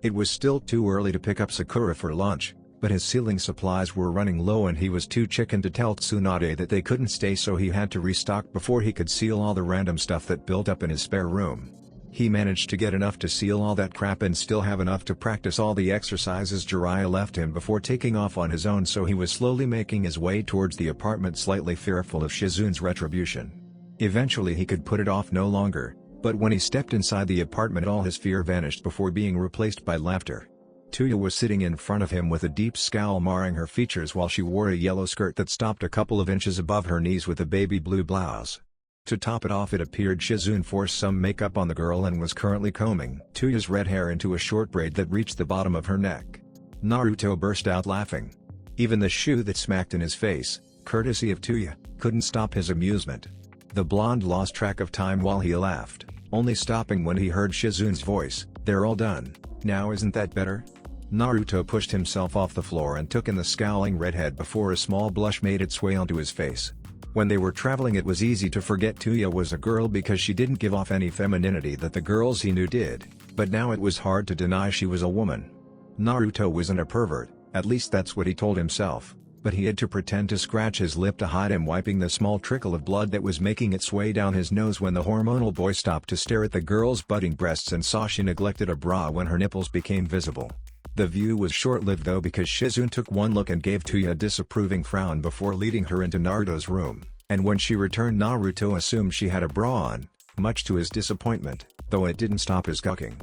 It was still too early to pick up Sakura for lunch, but his sealing supplies were running low and he was too chicken to tell Tsunade that they couldn't stay, so he had to restock before he could seal all the random stuff that built up in his spare room. He managed to get enough to seal all that crap and still have enough to practice all the exercises Jiraiya left him before taking off on his own, so he was slowly making his way towards the apartment, slightly fearful of Shizune's retribution. Eventually he could put it off no longer, but when he stepped inside the apartment all his fear vanished before being replaced by laughter. Tuya was sitting in front of him with a deep scowl marring her features while she wore a yellow skirt that stopped a couple of inches above her knees with a baby blue blouse. To top it off, it appeared Shizune forced some makeup on the girl and was currently combing Tuya's red hair into a short braid that reached the bottom of her neck. Naruto burst out laughing. Even the shoe that smacked in his face, courtesy of Tuya, couldn't stop his amusement. The blonde lost track of time while he laughed, only stopping when he heard Shizune's voice. "They're all done. Now isn't that better?" Naruto pushed himself off the floor and took in the scowling redhead before a small blush made its way onto his face. When they were traveling, it was easy to forget Tuya was a girl because she didn't give off any femininity that the girls he knew did, but now it was hard to deny she was a woman. Naruto wasn't a pervert, at least that's what he told himself, but he had to pretend to scratch his lip to hide him wiping the small trickle of blood that was making its way down his nose when the hormonal boy stopped to stare at the girl's budding breasts and saw she neglected a bra when her nipples became visible. The view was short-lived though, because Shizune took one look and gave Tuya a disapproving frown before leading her into Naruto's room, and when she returned Naruto assumed she had a bra on, much to his disappointment, though it didn't stop his gawking.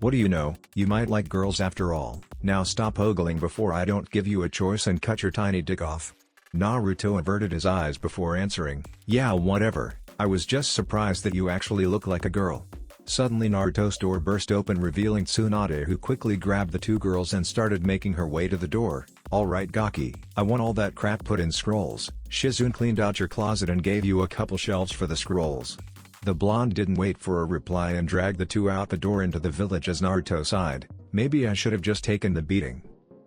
"What do you know, you might like girls after all. Now stop ogling before I don't give you a choice and cut your tiny dick off." Naruto averted his eyes before answering, "Yeah, whatever, I was just surprised that you actually look like a girl." Suddenly Naruto's door burst open, revealing Tsunade, who quickly grabbed the two girls and started making her way to the door. "Alright Gaki, I want all that crap put in scrolls. Shizune cleaned out your closet and gave you a couple shelves for the scrolls." The blonde didn't wait for a reply and dragged the two out the door into the village as Naruto sighed, "Maybe I should have just taken the beating."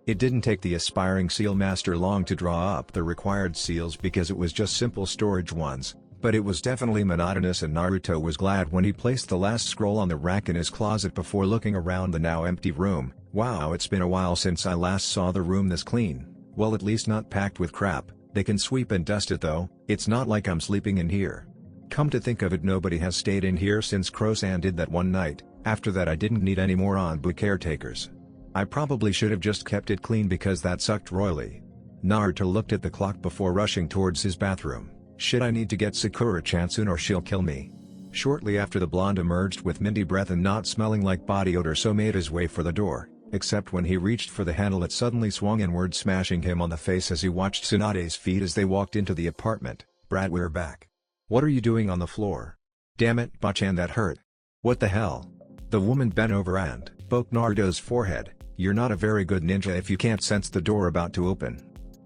It didn't take the aspiring seal master long to draw up the required seals because it was just simple storage ones, but it was definitely monotonous, and Naruto was glad when he placed the last scroll on the rack in his closet before looking around the now empty room. "Wow, it's been a while since I last saw the room this clean. Well, at least not packed with crap. They can sweep and dust it though. It's not like I'm sleeping in here. Come to think of it, nobody has stayed in here since Crosan did that one night. After that I didn't need any more Anbu caretakers. I probably should have just kept it clean because that sucked royally." Naruto looked at the clock before rushing towards his bathroom. "Shit, I need to get Sakura-chan soon or she'll kill me." Shortly after, the blonde emerged with minty breath and not smelling like body odor, so made his way for the door, except when he reached for the handle it suddenly swung inward, smashing him on the face as he watched Tsunade's feet as they walked into the apartment. "Brad, we're back. What are you doing on the floor?" "Damn it, Bachan, that hurt." "What the hell?" The woman bent over and poked Naruto's forehead. "You're not a very good ninja if you can't sense the door about to open."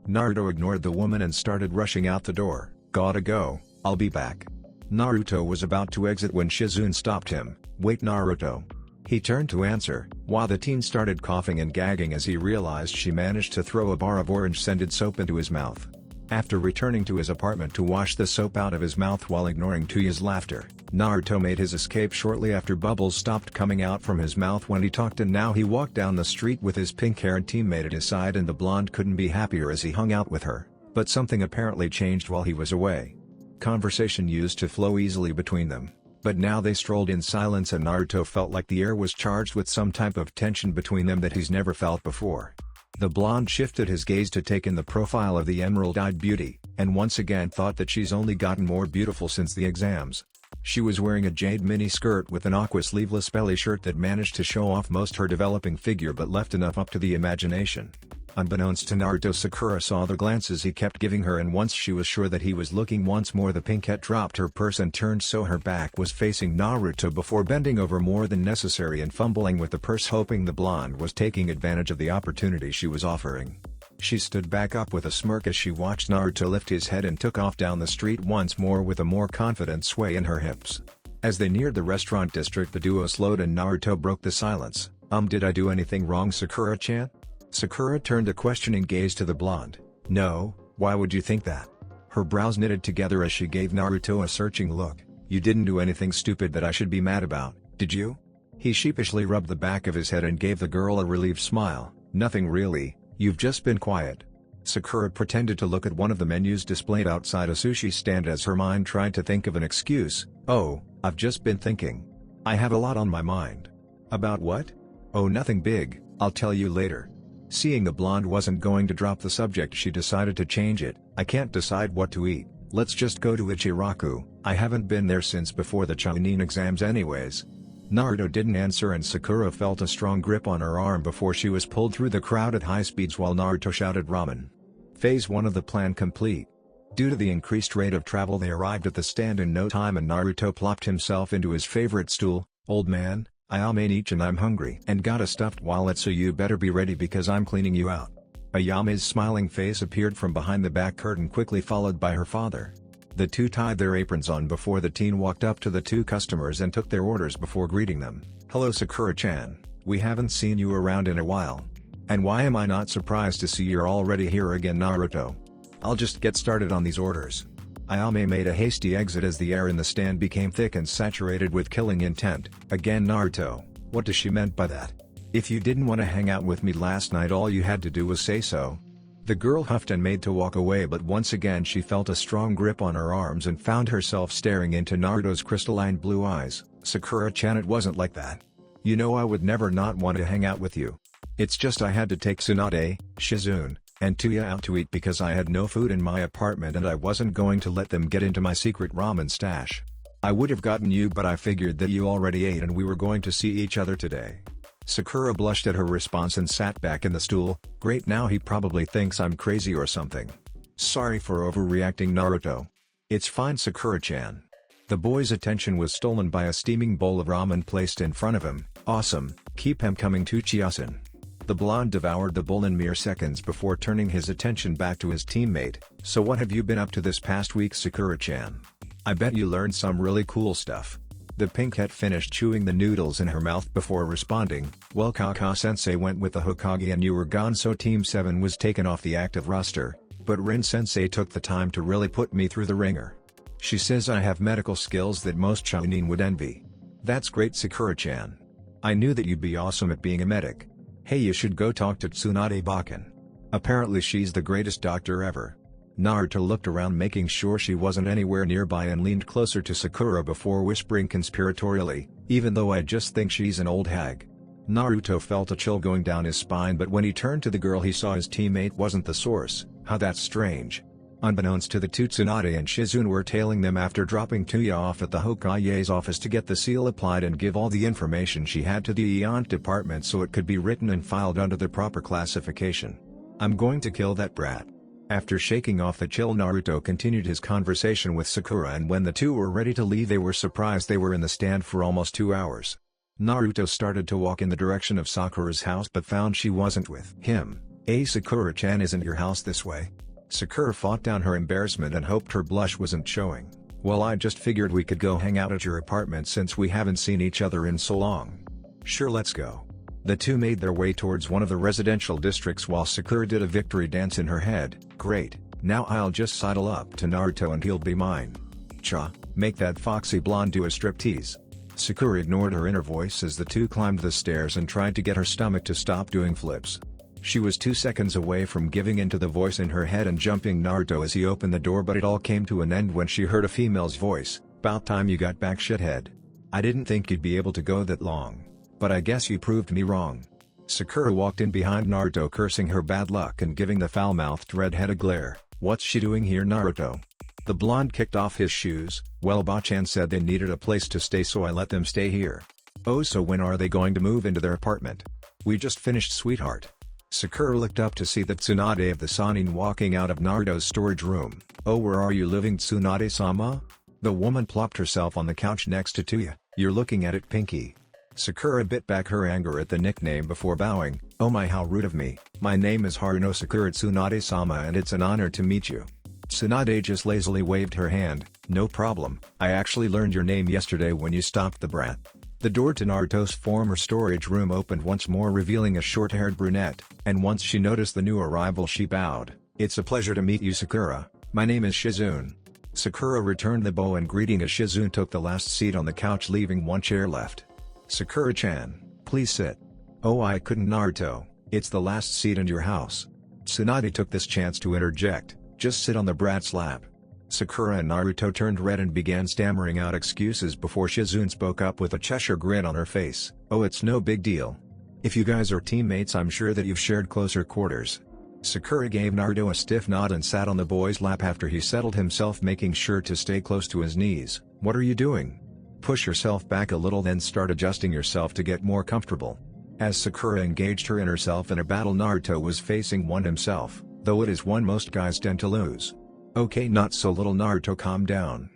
Naruto ignored the woman and started rushing out the door. "Gotta go, I'll be back." Naruto was about to exit when Shizune stopped him. "Wait, Naruto." He turned to answer, while the teen started coughing and gagging as he realized she managed to throw a bar of orange-scented soap into his mouth. After returning to his apartment to wash the soap out of his mouth while ignoring Tuya's laughter, Naruto made his escape shortly after bubbles stopped coming out from his mouth when he talked, and now he walked down the street with his pink-haired teammate at his side, and the blonde couldn't be happier as he hung out with her. But something apparently changed while he was away. Conversation used to flow easily between them, but now they strolled in silence and Naruto felt like the air was charged with some type of tension between them that he's never felt before. The blonde shifted his gaze to take in the profile of the emerald-eyed beauty, and once again thought that she's only gotten more beautiful since the exams. She was wearing a jade mini skirt with an aqua sleeveless belly shirt that managed to show off most her developing figure but left enough up to the imagination. Unbeknownst to Naruto, Sakura saw the glances he kept giving her, and once she was sure that he was looking once more, the pinkette dropped her purse and turned so her back was facing Naruto before bending over more than necessary and fumbling with the purse, hoping the blonde was taking advantage of the opportunity she was offering. She stood back up with a smirk as she watched Naruto lift his head and took off down the street once more with a more confident sway in her hips. As they neared the restaurant district, the duo slowed and Naruto broke the silence. Did I do anything wrong, Sakura-chan?" Sakura turned a questioning gaze to the blonde. "No, why would you think that?" Her brows knitted together as she gave Naruto a searching look. "You didn't do anything stupid that I should be mad about, did you?" He sheepishly rubbed the back of his head and gave the girl a relieved smile. "Nothing really, you've just been quiet." Sakura pretended to look at one of the menus displayed outside a sushi stand as her mind tried to think of an excuse. "Oh, I've just been thinking. I have a lot on my mind." "About what?" "Oh, nothing big, I'll tell you later." Seeing the blonde wasn't going to drop the subject, she decided to change it. "I can't decide what to eat, let's just go to Ichiraku, I haven't been there since before the Chunin exams anyways." Naruto didn't answer and Sakura felt a strong grip on her arm before she was pulled through the crowd at high speeds while Naruto shouted ramen. Phase 1 of the plan complete. Due to the increased rate of travel, they arrived at the stand in no time and Naruto plopped himself into his favorite stool. "Old man, I ame each and I'm hungry and got a stuffed wallet, so you better be ready because I'm cleaning you out." Ayame's smiling face appeared from behind the back curtain, quickly followed by her father. The two tied their aprons on before the teen walked up to the two customers and took their orders before greeting them. "Hello Sakura-chan, we haven't seen you around in a while. And why am I not surprised to see you're already here again, Naruto? I'll just get started on these orders." Ayame made a hasty exit as the air in the stand became thick and saturated with killing intent. "Again, Naruto, what does she meant by that? If you didn't want to hang out with me last night, all you had to do was say so." The girl huffed and made to walk away, but once again she felt a strong grip on her arms and found herself staring into Naruto's crystalline blue eyes. "Sakura-chan, it wasn't like that. You know I would never not want to hang out with you. It's just I had to take Tsunade, Shizune, and Tuya out to eat because I had no food in my apartment and I wasn't going to let them get into my secret ramen stash. I would have gotten you, but I figured that you already ate and we were going to see each other today." Sakura blushed at her response and sat back in the stool. "Great, now he probably thinks I'm crazy or something. Sorry for overreacting, Naruto." "It's fine, Sakura-chan." The boy's attention was stolen by a steaming bowl of ramen placed in front of him. "Awesome, keep him coming, Tuchiya-san." The blonde devoured the bowl in mere seconds before turning his attention back to his teammate. "So what have you been up to this past week, Sakura-chan? I bet you learned some really cool stuff." The pinkette finished chewing the noodles in her mouth before responding. "Well, Kaka-sensei went with the Hokage and you were gone, so Team 7 was taken off the active roster, but Rin-sensei took the time to really put me through the ringer. She says I have medical skills that most Chunin would envy." "That's great, Sakura-chan. I knew that you'd be awesome at being a medic. Hey, you should go talk to Tsunade Bakken. Apparently she's the greatest doctor ever." Naruto looked around, making sure she wasn't anywhere nearby, and leaned closer to Sakura before whispering conspiratorially, "Even though I just think she's an old hag." Naruto felt a chill going down his spine, but when he turned to the girl he saw his teammate wasn't the source. How that's strange. Unbeknownst to the two, Tsunade and Shizune were tailing them after dropping Tuya off at the Hokage's office to get the seal applied and give all the information she had to the Eont department so it could be written and filed under the proper classification. "I'm going to kill that brat." After shaking off the chill, Naruto continued his conversation with Sakura, and when the two were ready to leave they were surprised they were in the stand for almost 2 hours. Naruto started to walk in the direction of Sakura's house but found she wasn't with him. Sakura-chan, isn't your house this way?" Sakura fought down her embarrassment and hoped her blush wasn't showing. "Well, I just figured we could go hang out at your apartment since we haven't seen each other in so long." "Sure, let's go." The two made their way towards one of the residential districts while Sakura did a victory dance in her head. "Great, now I'll just sidle up to Naruto and he'll be mine. Cha, make that foxy blonde do a striptease." Sakura ignored her inner voice as the two climbed the stairs and tried to get her stomach to stop doing flips. She was 2 seconds away from giving in to the voice in her head and jumping Naruto as he opened the door, but it all came to an end when she heard a female's voice. "About time you got back, shithead. I didn't think you'd be able to go that long. But I guess you proved me wrong." Sakura walked in behind Naruto, cursing her bad luck and giving the foul-mouthed redhead a glare. "What's she doing here, Naruto?" The blonde kicked off his shoes. "Well, Bachan said they needed a place to stay, so I let them stay here." "Oh, so when are they going to move into their apartment?" "We just finished, sweetheart." Sakura looked up to see the Tsunade of the Sannin walking out of Naruto's storage room. "Oh, where are you living, Tsunade-sama?" The woman plopped herself on the couch next to Tuya. "You're looking at it, Pinky." Sakura bit back her anger at the nickname before bowing. "Oh my, how rude of me. My name is Haruno Sakura Tsunade-sama and it's an honor to meet you." Tsunade just lazily waved her hand. "No problem, I actually learned your name yesterday when you stopped the brat." The door to Naruto's former storage room opened once more, revealing a short-haired brunette, and once she noticed the new arrival she bowed. "It's a pleasure to meet you, Sakura. My name is Shizune." Sakura returned the bow and greeting as Shizune took the last seat on the couch, leaving one chair left. "Sakura-chan, please sit." "Oh, I couldn't, Naruto, it's the last seat in your house." Tsunade took this chance to interject. "Just sit on the brat's lap." Sakura and Naruto turned red and began stammering out excuses before Shizune spoke up with a Cheshire grin on her face. "Oh, it's no big deal. If you guys are teammates, I'm sure that you've shared closer quarters." Sakura gave Naruto a stiff nod and sat on the boy's lap after he settled himself, making sure to stay close to his knees. "What are you doing? Push yourself back a little, then start adjusting yourself to get more comfortable." As Sakura engaged her inner self in a battle, Naruto was facing one himself, though it is one most guys tend to lose. "Okay, not so little Naruto, calm down.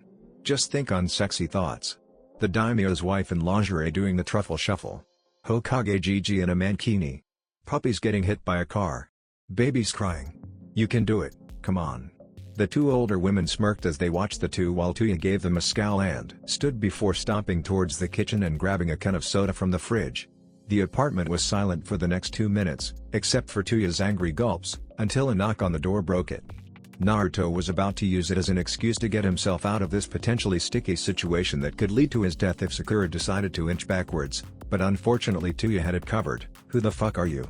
Just think on sexy thoughts. The daimyo's wife in lingerie doing the truffle shuffle. Hokage Gigi in a mankini. Puppies getting hit by a car. Babies crying. You can do it, come on." The two older women smirked as they watched the two while Tuya gave them a scowl and stood before stomping towards the kitchen and grabbing a can of soda from the fridge. The apartment was silent for the next 2 minutes, except for Tuya's angry gulps, until a knock on the door broke it. Naruto was about to use it as an excuse to get himself out of this potentially sticky situation that could lead to his death if Sakura decided to inch backwards, but unfortunately Tuya had it covered. "Who the fuck are you?"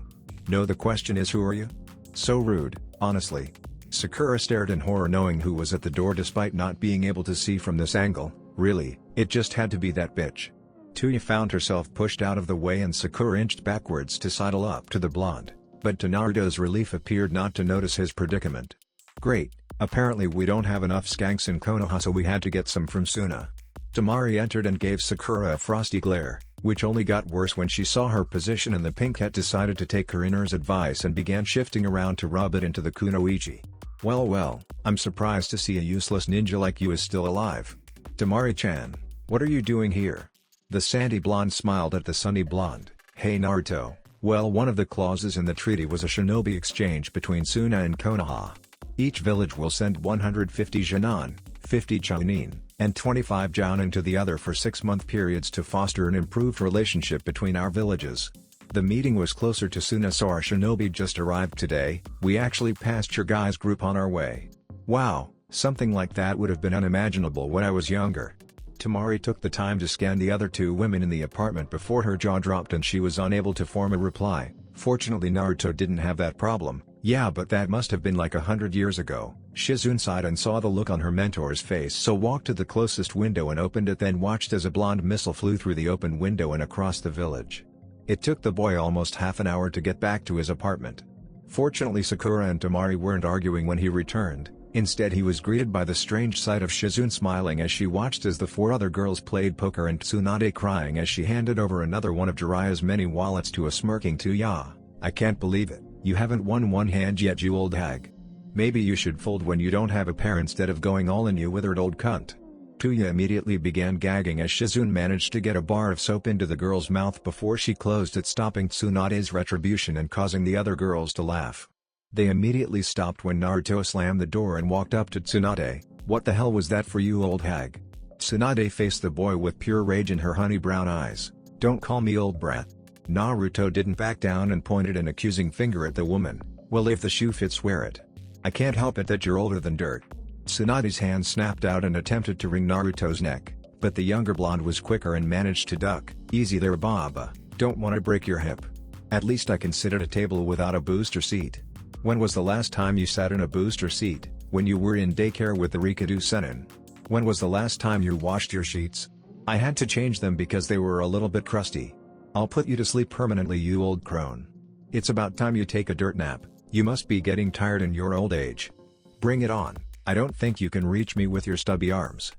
"No, the question is who are you?" So rude, honestly. Sakura stared in horror, knowing who was at the door despite not being able to see from this angle. Really, it just had to be that bitch. Tuya found herself pushed out of the way and Sakura inched backwards to sidle up to the blonde, but to Naruto's relief appeared not to notice his predicament. "Great, apparently we don't have enough skanks in Konoha, so we had to get some from Suna." Tamari entered and gave Sakura a frosty glare, which only got worse when she saw her position, and the pinkette decided to take her inner's advice and began shifting around to rub it into the kunoichi. Well, I'm surprised to see a useless ninja like you is still alive. Tamari-chan, what are you doing here?" The sandy blonde smiled at the sunny blonde. "Hey Naruto, well, one of the clauses in the treaty was a shinobi exchange between Suna and Konoha. Each village will send 150 Jonin, 50 Chunin, and 25 Jounin to the other for 6-month periods to foster an improved relationship between our villages. The meeting was closer to Suna, so our shinobi just arrived today. We actually passed your guys' group on our way." "Wow, something like that would have been unimaginable when I was younger." Tamari took the time to scan the other two women in the apartment before her jaw dropped and she was unable to form a reply. Fortunately Naruto didn't have that problem. "Yeah, but that must have been like 100 years ago." Shizune sighed and saw the look on her mentor's face, so walked to the closest window and opened it, then watched as a blonde missile flew through the open window and across the village. It took the boy almost half an hour to get back to his apartment. Fortunately Sakura and Tamari weren't arguing when he returned. Instead he was greeted by the strange sight of Shizune smiling as she watched as the 4 other girls played poker and Tsunade crying as she handed over another one of Jiraiya's many wallets to a smirking Tuya. "I can't believe it, you haven't won one hand yet, you old hag. Maybe you should fold when you don't have a pair instead of going all in, you withered old cunt." Tuya immediately began gagging as Shizune managed to get a bar of soap into the girl's mouth before she closed it, stopping Tsunade's retribution and causing the other girls to laugh. They immediately stopped when Naruto slammed the door and walked up to Tsunade. "What the hell was that for, you old hag?" Tsunade faced the boy with pure rage in her honey brown eyes. "Don't call me old brat." Naruto didn't back down and pointed an accusing finger at the woman. "Well, if the shoe fits, wear it. I can't help it that you're older than dirt." Tsunade's hand snapped out and attempted to wring Naruto's neck, but the younger blonde was quicker and managed to duck. "Easy there, Baba, don't want to break your hip. At least I can sit at a table without a booster seat." "When was the last time you sat in a booster seat?" "When you were in daycare with the Rikadu Senin." "When was the last time you washed your sheets?" "I had to change them because they were a little bit crusty." "I'll put you to sleep permanently, you old crone. It's about time you take a dirt nap. You must be getting tired in your old age. Bring it on. I don't think you can reach me with your stubby arms."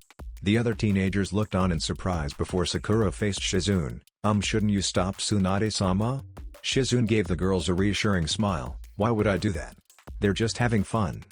The other teenagers looked on in surprise before Sakura faced Shizune. Shouldn't you stop, Tsunade-sama?" Shizune gave the girls a reassuring smile. Why would I do that? They're just having fun.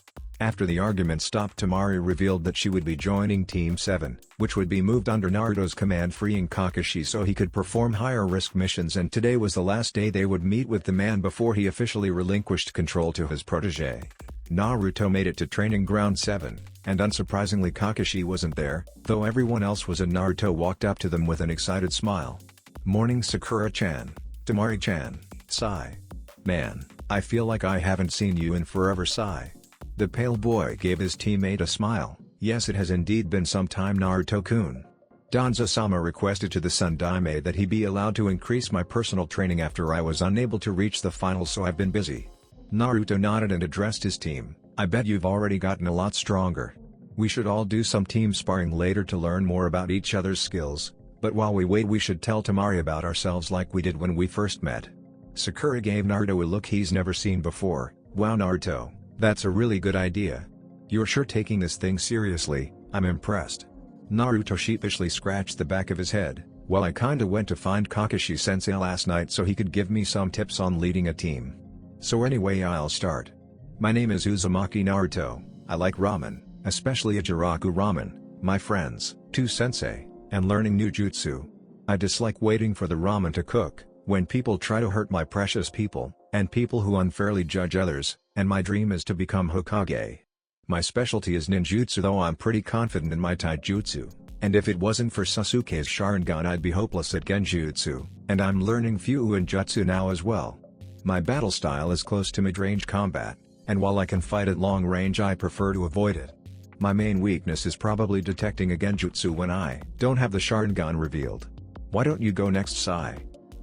After the argument stopped, Temari revealed that she would be joining Team 7, which would be moved under Naruto's command, freeing Kakashi so he could perform higher-risk missions, and today was the last day they would meet with the man before he officially relinquished control to his protege. Naruto made it to Training Ground 7, and unsurprisingly Kakashi wasn't there, though everyone else was, and Naruto walked up to them with an excited smile. "Morning Sakura-chan. Temari-chan." Sigh. "Man, I feel like I haven't seen you in forever." Sigh. The pale boy gave his teammate a smile. "Yes, it has indeed been some time, Naruto-kun. Danzo-sama requested to the Sun Daime that he be allowed to increase my personal training after I was unable to reach the finals, so I've been busy." Naruto nodded and addressed his team. "I bet you've already gotten a lot stronger. We should all do some team sparring later to learn more about each other's skills, but while we wait we should tell Temari about ourselves like we did when we first met." Sakura gave Naruto a look he's never seen before. "Wow Naruto, that's a really good idea. You're sure taking this thing seriously. I'm impressed." Naruto sheepishly scratched the back of his head. "Well, I kinda went to find Kakashi-sensei last night so he could give me some tips on leading a team. So anyway, I'll start. My name is Uzumaki Naruto. I like ramen, especially Ajiraku ramen, my friends, too sensei, and learning new jutsu. I dislike waiting for the ramen to cook, when people try to hurt my precious people, and people who unfairly judge others, and my dream is to become Hokage. My specialty is ninjutsu, though I'm pretty confident in my taijutsu, and if it wasn't for Sasuke's sharingan I'd be hopeless at genjutsu, and I'm learning Fuuin jutsu now as well. My battle style is close to mid-range combat, and while I can fight at long range I prefer to avoid it. My main weakness is probably detecting a genjutsu when I don't have the sharingan revealed. Why don't you go next, Sai?"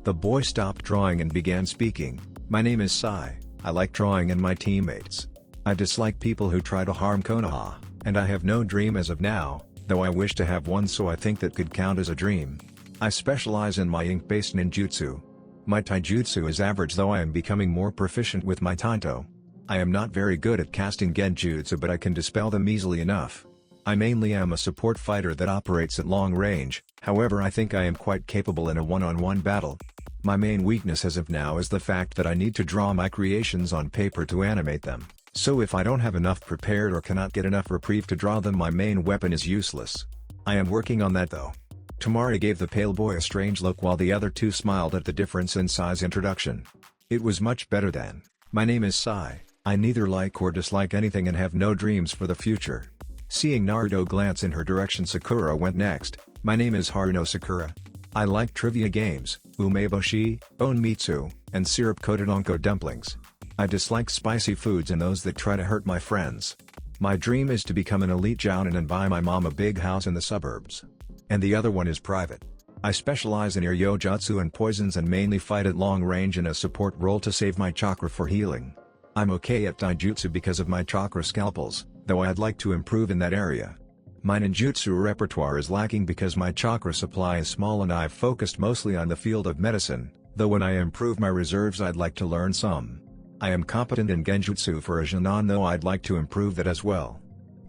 The boy stopped drawing and began speaking. "My name is Sai. I like drawing and my teammates. I dislike people who try to harm Konoha, and I have no dream as of now, though I wish to have one, so I think that could count as a dream. I specialize in my ink-based ninjutsu. My taijutsu is average, though I am becoming more proficient with my tanto. I am not very good at casting genjutsu, but I can dispel them easily enough. I mainly am a support fighter that operates at long range, however I think I am quite capable in a one-on-one battle. My main weakness as of now is the fact that I need to draw my creations on paper to animate them, so if I don't have enough prepared or cannot get enough reprieve to draw them, my main weapon is useless. I am working on that though." Temari gave the pale boy a strange look while the other two smiled at the difference in Sai's introduction. It was much better than, "My name is Sai. I neither like or dislike anything and have no dreams for the future." Seeing Naruto glance in her direction, Sakura went next. "My name is Haruno Sakura. I like trivia games, umeboshi, onmitsu, and syrup-coated onko dumplings. I dislike spicy foods and those that try to hurt my friends. My dream is to become an elite jounin and buy my mom a big house in the suburbs. And the other one is private. I specialize in ryojutsu and poisons and mainly fight at long range in a support role to save my chakra for healing. I'm okay at taijutsu because of my chakra scalpels, though I'd like to improve in that area. My ninjutsu repertoire is lacking because my chakra supply is small and I've focused mostly on the field of medicine, though when I improve my reserves I'd like to learn some. I am competent in genjutsu for a Jonin, though I'd like to improve that as well.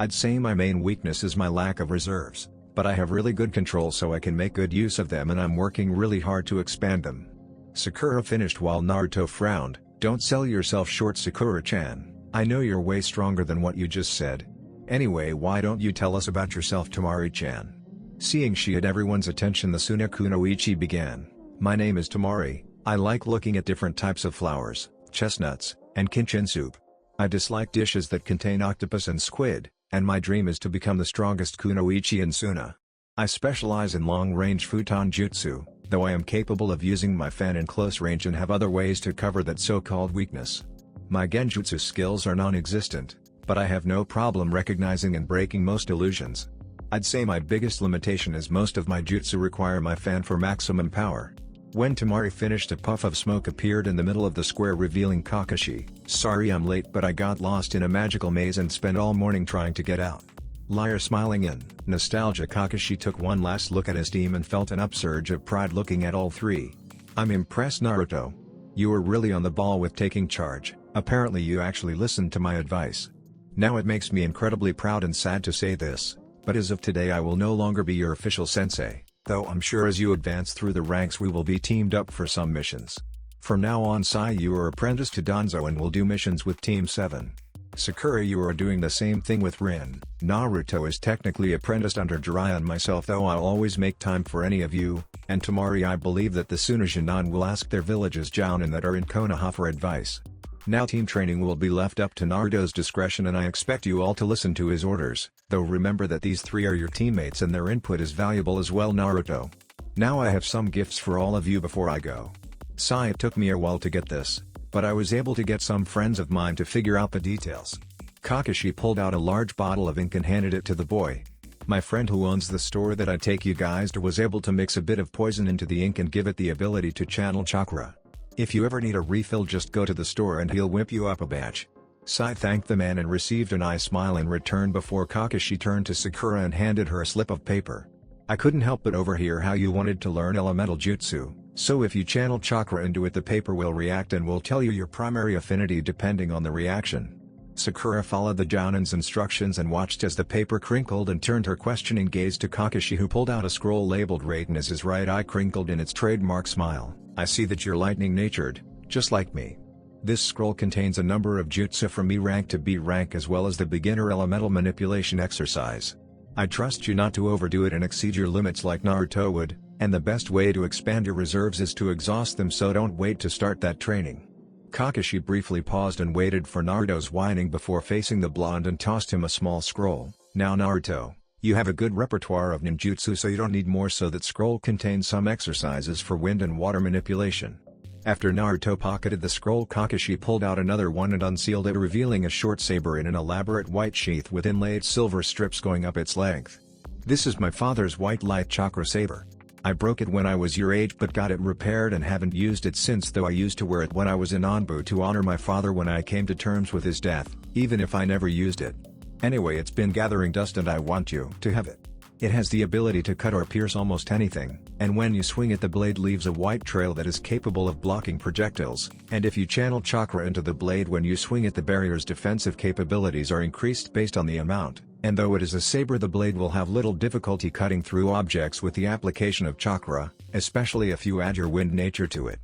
I'd say my main weakness is my lack of reserves, but I have really good control so I can make good use of them and I'm working really hard to expand them." Sakura finished while Naruto frowned. "Don't sell yourself short, Sakura-chan. I know you're way stronger than what you just said. Anyway, why don't you tell us about yourself, Temari-chan?" Seeing she had everyone's attention, the Sunaku no Ichi began. "My name is Temari. I like looking at different types of flowers, chestnuts, and kinchin soup. I dislike dishes that contain octopus and squid, and my dream is to become the strongest kunoichi in Suna. I specialize in long-range futon jutsu, though I am capable of using my fan in close range and have other ways to cover that so-called weakness. My genjutsu skills are non-existent, but I have no problem recognizing and breaking most illusions. I'd say my biggest limitation is most of my jutsu require my fan for maximum power." When Temari finished, a puff of smoke appeared in the middle of the square revealing Kakashi. "Sorry I'm late, but I got lost in a magical maze and spent all morning trying to get out." Liar smiling in nostalgia, Kakashi took one last look at his team and felt an upsurge of pride looking at all three. "I'm impressed, Naruto. You were really on the ball with taking charge. Apparently you actually listened to my advice. Now it makes me incredibly proud and sad to say this, but as of today I will no longer be your official sensei, though I'm sure as you advance through the ranks we will be teamed up for some missions. From now on Sai, you are apprenticed to Danzo and will do missions with Team 7. Sakura, you are doing the same thing with Rin. Naruto is technically apprenticed under Jiraiya and myself, though I'll always make time for any of you, and Tamari, I believe that the Sunajinan will ask their villages Jounin that are in Konoha for advice. Now team training will be left up to Naruto's discretion and I expect you all to listen to his orders, though remember that these three are your teammates and their input is valuable as well. Naruto. Now I have some gifts for all of you before I go. Sai, it took me a while to get this, but I was able to get some friends of mine to figure out the details. Kakashi pulled out a large bottle of ink and handed it to the boy. My friend who owns the store that I take you guys to was able to mix a bit of poison into the ink and give it the ability to channel chakra. If you ever need a refill, just go to the store and he'll whip you up a batch. Sai thanked the man and received a nice smile in return before Kakashi turned to Sakura and handed her a slip of paper. I couldn't help but overhear how you wanted to learn elemental jutsu, so if you channel chakra into it, the paper will react and will tell you your primary affinity depending on the reaction. Sakura followed the Jounin's instructions and watched as the paper crinkled and turned her questioning gaze to Kakashi, who pulled out a scroll labeled Raiden as his right eye crinkled in its trademark smile. I see that you're lightning-natured, just like me. This scroll contains a number of jutsu from E rank to B rank as well as the beginner elemental manipulation exercise. I trust you not to overdo it and exceed your limits like Naruto would, and the best way to expand your reserves is to exhaust them, so don't wait to start that training. Kakashi briefly paused and waited for Naruto's whining before facing the blonde and tossed him a small scroll. Now Naruto, you have a good repertoire of ninjutsu, so you don't need more, so that scroll contains some exercises for wind and water manipulation. After Naruto pocketed the scroll, Kakashi pulled out another one and unsealed it, revealing a short saber in an elaborate white sheath with inlaid silver strips going up its length. This is my father's white light chakra saber. I broke it when I was your age but got it repaired and haven't used it since, though I used to wear it when I was in Anbu to honor my father when I came to terms with his death, even if I never used it. Anyway, it's been gathering dust and I want you to have it. It has the ability to cut or pierce almost anything, and when you swing it the blade leaves a white trail that is capable of blocking projectiles, and if you channel chakra into the blade when you swing it, the barrier's defensive capabilities are increased based on the amount, and though it is a saber, the blade will have little difficulty cutting through objects with the application of chakra, especially if you add your wind nature to it.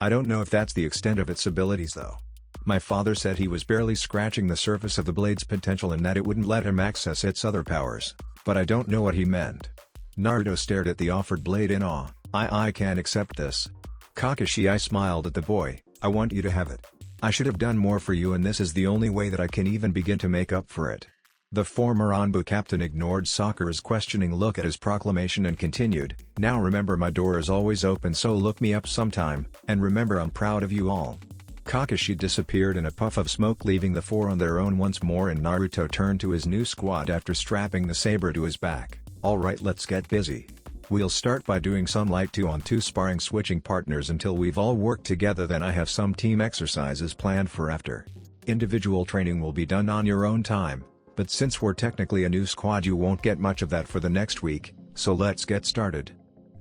I don't know if that's the extent of its abilities though. My father said he was barely scratching the surface of the blade's potential and that it wouldn't let him access its other powers, but I don't know what he meant. Naruto stared at the offered blade in awe. I can't accept this. Kakashi, I smiled at the boy. I want you to have it. I should have done more for you and this is the only way that I can even begin to make up for it. The former Anbu captain ignored Sakura's questioning look at his proclamation and continued, now remember my door is always open, so look me up sometime, and remember I'm proud of you all. Kakashi disappeared in a puff of smoke, leaving the four on their own once more, and Naruto turned to his new squad after strapping the saber to his back. Alright, let's get busy. We'll start by doing some light 2-on-2 sparring, switching partners until we've all worked together, then I have some team exercises planned for after. Individual training will be done on your own time, but since we're technically a new squad you won't get much of that for the next week, so let's get started.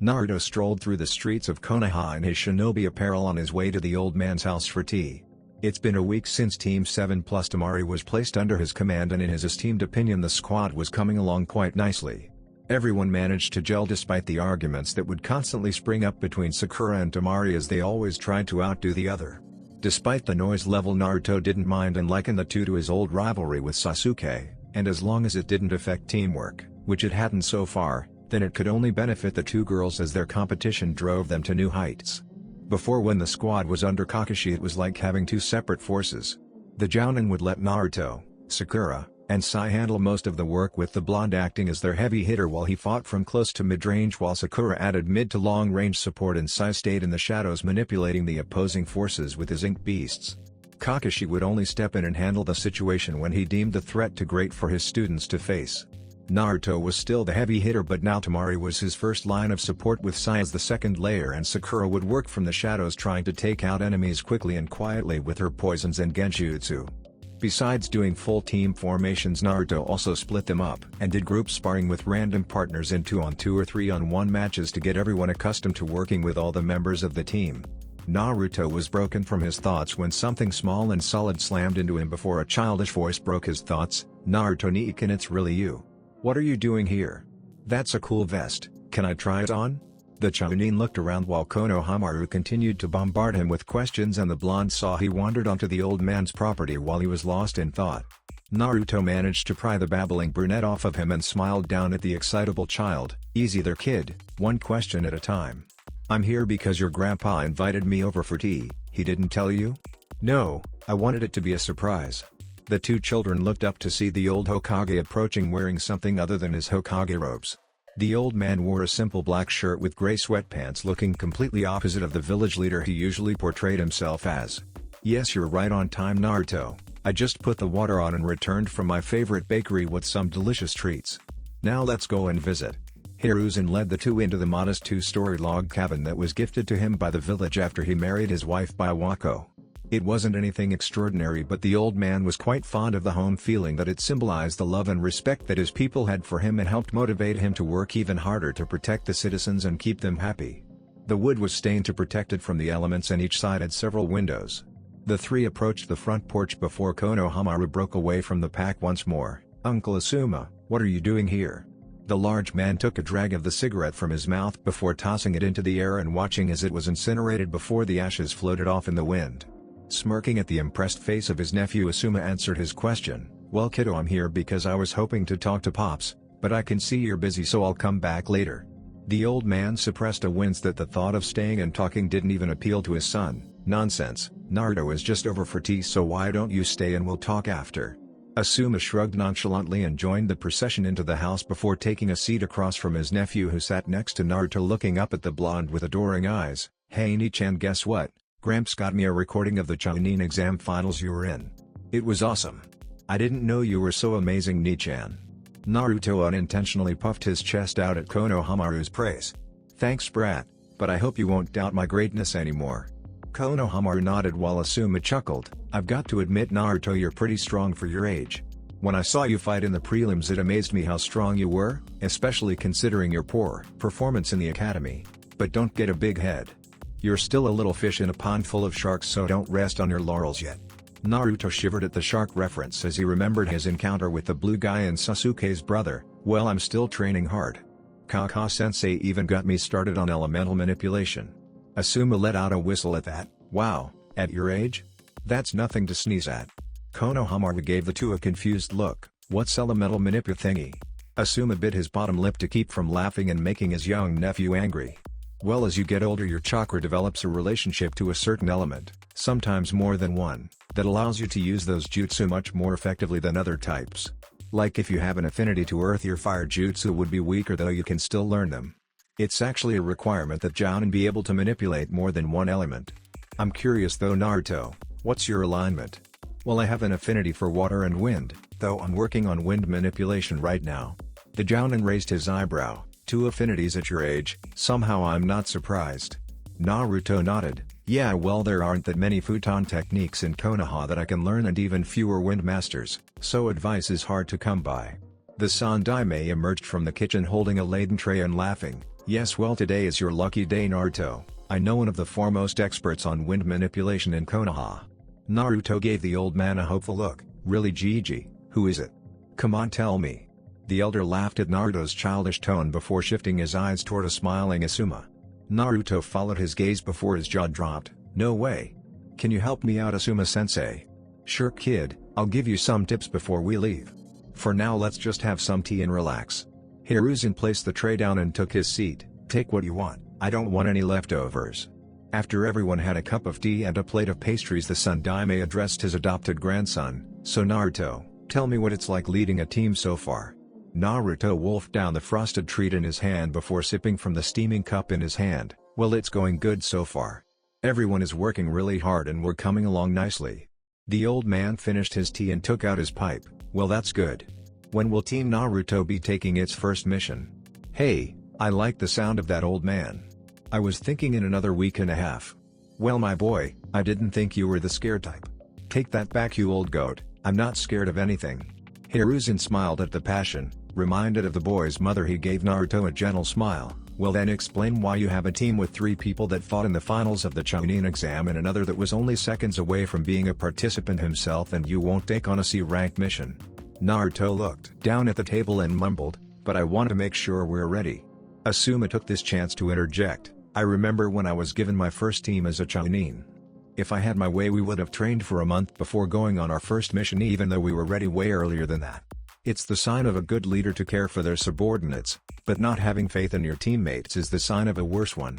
Naruto strolled through the streets of Konoha in his shinobi apparel on his way to the old man's house for tea. It's been a week since Team 7 plus Tamari was placed under his command, and in his esteemed opinion the squad was coming along quite nicely. Everyone managed to gel despite the arguments that would constantly spring up between Sakura and Tamari as they always tried to outdo the other. Despite the noise level, Naruto didn't mind and likened the two to his old rivalry with Sasuke, and as long as it didn't affect teamwork, which it hadn't so far, then it could only benefit the two girls as their competition drove them to new heights. Before, when the squad was under Kakashi, it was like having two separate forces. The Jounin would let Naruto, Sakura, and Sai handle most of the work, with the blonde acting as their heavy hitter while he fought from close to mid-range, while Sakura added mid to long-range support and Sai stayed in the shadows manipulating the opposing forces with his ink beasts. Kakashi would only step in and handle the situation when he deemed the threat too great for his students to face. Naruto was still the heavy hitter, but now Tamari was his first line of support with Sai as the second layer, and Sakura would work from the shadows trying to take out enemies quickly and quietly with her poisons and genjutsu. Besides doing full team formations, Naruto also split them up and did group sparring with random partners in 2-on-2 or 3-on-1 matches to get everyone accustomed to working with all the members of the team. Naruto was broken from his thoughts when something small and solid slammed into him before a childish voice broke his thoughts. Naruto Niikin, it's really you. What are you doing here? That's a cool vest, can I try it on? The Chunin looked around while Konohamaru continued to bombard him with questions, and the blonde saw he wandered onto the old man's property while he was lost in thought. Naruto managed to pry the babbling brunette off of him and smiled down at the excitable child. "Easy there, kid, one question at a time. I'm here because your grandpa invited me over for tea. He didn't tell you?" "No, I wanted it to be a surprise." The two children looked up to see the old Hokage approaching wearing something other than his Hokage robes. The old man wore a simple black shirt with gray sweatpants, looking completely opposite of the village leader he usually portrayed himself as. "Yes, you're right on time, Naruto. I just put the water on and returned from my favorite bakery with some delicious treats. Now let's go and visit." Hiruzen led the two into the modest two-story log cabin that was gifted to him by the village after he married his wife Biwako. It wasn't anything extraordinary, but the old man was quite fond of the home, feeling that it symbolized the love and respect that his people had for him and helped motivate him to work even harder to protect the citizens and keep them happy. The wood was stained to protect it from the elements, and each side had several windows. The three approached the front porch before Konohamaru broke away from the pack once more. "Uncle Asuma, what are you doing here?" The large man took a drag of the cigarette from his mouth before tossing it into the air and watching as it was incinerated before the ashes floated off in the wind. Smirking at the impressed face of his nephew, Asuma answered his question. "Well, kiddo, I'm here because I was hoping to talk to Pops, but I can see you're busy, so I'll come back later." The old man suppressed a wince that the thought of staying and talking didn't even appeal to his son. "Nonsense, Naruto is just over for tea, so why don't you stay and we'll talk after?" Asuma shrugged nonchalantly and joined the procession into the house before taking a seat across from his nephew, who sat next to Naruto looking up at the blonde with adoring eyes. "Hey Ni-chan, guess what? Gramps got me a recording of the Chunin exam finals you were in. It was awesome. I didn't know you were so amazing, Ni-chan." Naruto unintentionally puffed his chest out at Konohamaru's praise. "Thanks, brat, but I hope you won't doubt my greatness anymore." Konohamaru nodded while Asuma chuckled. "I've got to admit, Naruto, you're pretty strong for your age. When I saw you fight in the prelims, it amazed me how strong you were, especially considering your poor performance in the academy. But don't get a big head. You're still a little fish in a pond full of sharks, so don't rest on your laurels yet." Naruto shivered at the shark reference as he remembered his encounter with the blue guy and Sasuke's brother. "Well, I'm still training hard. Kaka-sensei even got me started on elemental manipulation." Asuma let out a whistle at that. "Wow, at your age? That's nothing to sneeze at." Konohamaru gave the two a confused look. "What's elemental manip thingy?" Asuma bit his bottom lip to keep from laughing and making his young nephew angry. "Well, as you get older, your chakra develops a relationship to a certain element, sometimes more than one, that allows you to use those jutsu much more effectively than other types. Like if you have an affinity to earth, your fire jutsu would be weaker, though you can still learn them. It's actually a requirement that jounin be able to manipulate more than one element." "I'm curious though, Naruto, what's your alignment?" "Well, I have an affinity for water and wind, though I'm working on wind manipulation right now." The jounin raised his eyebrow. "Two affinities at your age, somehow I'm not surprised." Naruto nodded. "Yeah, well, there aren't that many futon techniques in Konoha that I can learn, and even fewer wind masters, so advice is hard to come by." The Sandaime emerged from the kitchen holding a laden tray and laughing. "Yes, well, today is your lucky day, Naruto. I know one of the foremost experts on wind manipulation in Konoha." Naruto gave the old man a hopeful look. "Really, Gigi? Who is it? Come on, tell me." The elder laughed at Naruto's childish tone before shifting his eyes toward a smiling Asuma. Naruto followed his gaze before his jaw dropped. "No way. Can you help me out, Asuma-sensei?" "Sure, kid, I'll give you some tips before we leave. For now, let's just have some tea and relax." Hiruzen placed the tray down and took his seat. "Take what you want, I don't want any leftovers." After everyone had a cup of tea and a plate of pastries, the Sandaime addressed his adopted grandson. "So Naruto, tell me what it's like leading a team so far." Naruto wolfed down the frosted treat in his hand before sipping from the steaming cup in his hand. "Well, it's going good so far. Everyone is working really hard and we're coming along nicely." The old man finished his tea and took out his pipe. "Well, that's good. When will Team Naruto be taking its first mission?" "Hey, I like the sound of that, old man. I was thinking in another week and a half." "Well, my boy, I didn't think you were the scared type." "Take that back, you old goat, I'm not scared of anything." Hiruzen smiled at the passion. Reminded of the boy's mother, he gave Naruto a gentle smile. "Well, then explain why you have a team with 3 people that fought in the finals of the Chunin exam and another that was only seconds away from being a participant himself, and you won't take on a C-rank mission." Naruto looked down at the table and mumbled, "But I want to make sure we're ready." Asuma took this chance to interject. I remember when I was given my first team as a Chunin. If I had my way we would have trained for a month before going on our first mission even though we were ready way earlier than that. It's the sign of a good leader to care for their subordinates, but not having faith in your teammates is the sign of a worse one.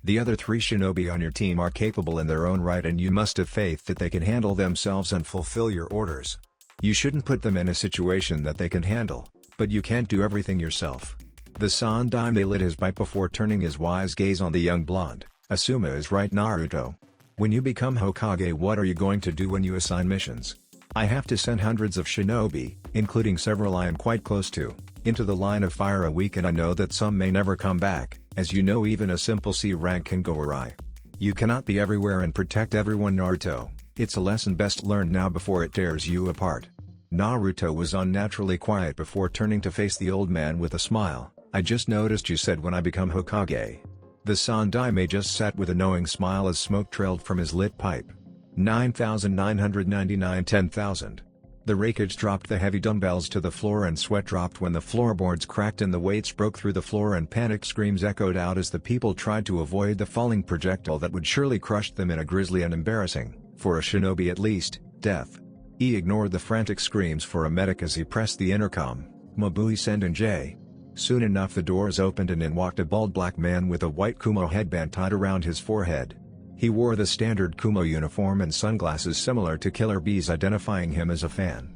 The other 3 shinobi on your team are capable in their own right and you must have faith that they can handle themselves and fulfill your orders. You shouldn't put them in a situation that they can handle, but you can't do everything yourself. The Sandaime lit his pipe before turning his wise gaze on the young blonde. Asuma is right, Naruto. When you become Hokage, what are you going to do when you assign missions? I have to send hundreds of shinobi, including several I am quite close to, into the line of fire a week, and I know that some may never come back. As you know, even a simple C rank can go awry. You cannot be everywhere and protect everyone, Naruto. It's a lesson best learned now before it tears you apart. Naruto was unnaturally quiet before turning to face the old man with a smile. I just noticed you said when I become Hokage. The Sandaime just sat with a knowing smile as smoke trailed from his lit pipe. 9,999 10,000. The Raikage dropped the heavy dumbbells to the floor and sweat dropped when the floorboards cracked and the weights broke through the floor and panicked screams echoed out as the people tried to avoid the falling projectile that would surely crush them in a grisly and embarrassing, for a shinobi at least, death. He ignored the frantic screams for a medic as he pressed the intercom. Mabui Senden J. Soon enough the doors opened and in walked a bald black man with a white Kumo headband tied around his forehead. He wore the standard Kumo uniform and sunglasses similar to Killer Bees, identifying him as a fan.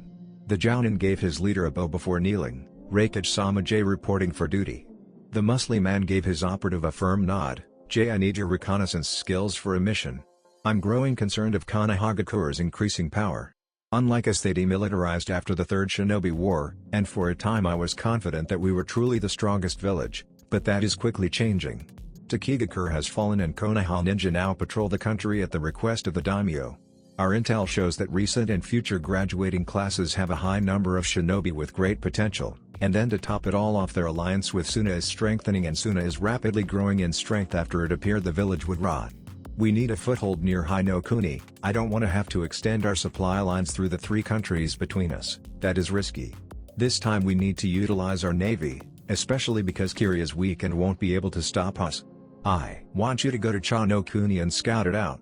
The Jounin gave his leader a bow before kneeling. Raikage Sama J reporting for duty. The muscly man gave his operative a firm nod. J, I need your reconnaissance skills for a mission. I'm growing concerned of Konohagakure's increasing power. Unlike us, they demilitarized after the Third Shinobi War, and for a time I was confident that we were truly the strongest village, but that is quickly changing. Takigakure has fallen and Konoha ninja now patrol the country at the request of the daimyo. Our intel shows that recent and future graduating classes have a high number of shinobi with great potential, and then to top it all off, their alliance with Suna is strengthening and Suna is rapidly growing in strength after it appeared the village would rot. We need a foothold near Hinokuni. I don't want to have to extend our supply lines through the 3 countries between us, that is risky. This time we need to utilize our navy, especially because Kiri is weak and won't be able to stop us. I want you to go to Chanokuni and scout it out.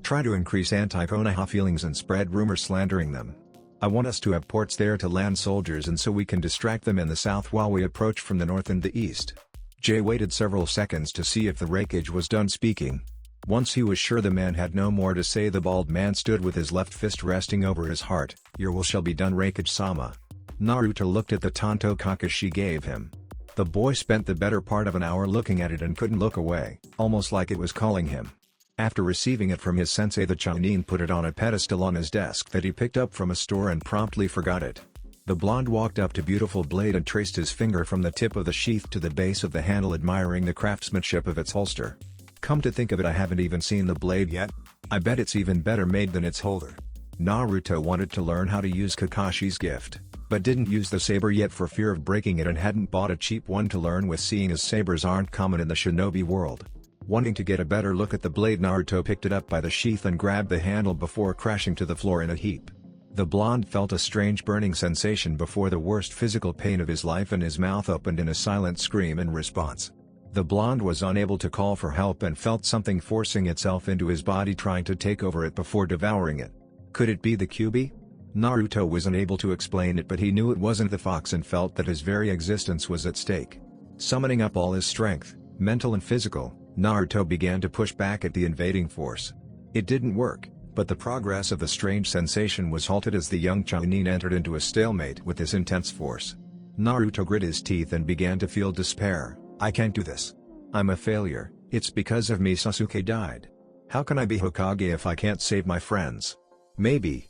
Try to increase anti-Konoha feelings and spread rumors slandering them. I want us to have ports there to land soldiers and so we can distract them in the south while we approach from the north and the east. Jay waited several seconds to see if the Raikage was done speaking. Once he was sure the man had no more to say, the bald man stood with his left fist resting over his heart. Your will shall be done, Raikage-sama. Naruto looked at the tanto Kakashi gave him. The boy spent the better part of an hour looking at it and couldn't look away, almost like it was calling him. After receiving it from his sensei, the Chunin put it on a pedestal on his desk that he picked up from a store and promptly forgot it. The blonde walked up to beautiful blade and traced his finger from the tip of the sheath to the base of the handle, admiring the craftsmanship of its holster. Come to think of it, I haven't even seen the blade yet. I bet it's even better made than its holder. Naruto wanted to learn how to use Kakashi's gift, but didn't use the saber yet for fear of breaking it and hadn't bought a cheap one to learn with, seeing as sabers aren't common in the shinobi world. Wanting to get a better look at the blade, Naruto picked it up by the sheath and grabbed the handle before crashing to the floor in a heap. The blonde felt a strange burning sensation before the worst physical pain of his life, and his mouth opened in a silent scream in response. The blonde was unable to call for help and felt something forcing itself into his body, trying to take over it before devouring it. Could it be the Kyuubi? Naruto was unable to explain it, but he knew it wasn't the fox and felt that his very existence was at stake. Summoning up all his strength, mental and physical, Naruto began to push back at the invading force. It didn't work, but the progress of the strange sensation was halted as the young Chunin entered into a stalemate with this intense force. Naruto grit his teeth and began to feel despair. I can't do this. I'm a failure. It's because of me Sasuke died. How can I be Hokage if I can't save my friends? Maybe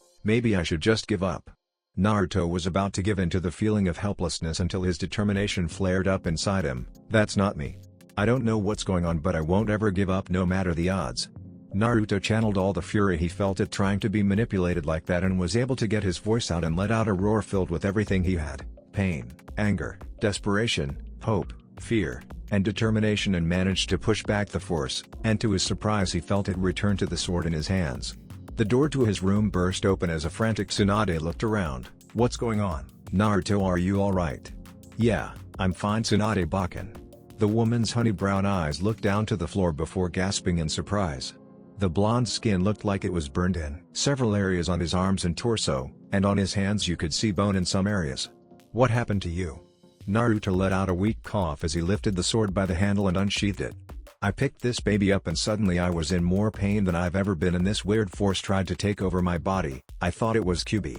I should just give up. Naruto was about to give in to the feeling of helplessness until his determination flared up inside him. That's not me. I don't know what's going on, but I won't ever give up no matter the odds. Naruto channeled all the fury he felt at trying to be manipulated like that and was able to get his voice out and let out a roar filled with everything he had: pain, anger, desperation, hope, fear, and determination, and managed to push back the force, and to his surprise he felt it return to the sword in his hands. The door to his room burst open as a frantic Tsunade looked around. What's going on? Naruto, are you alright? Yeah, I'm fine, Tsunade Bakken. The woman's honey brown eyes looked down to the floor before gasping in surprise. The blonde skin looked like it was burned in several areas on his arms and torso, and on his hands you could see bone in some areas. "What happened to you?" Naruto let out a weak cough as he lifted the sword by the handle and unsheathed it. "I picked this baby up and suddenly I was in more pain than I've ever been and this weird force tried to take over my body. I thought it was QB.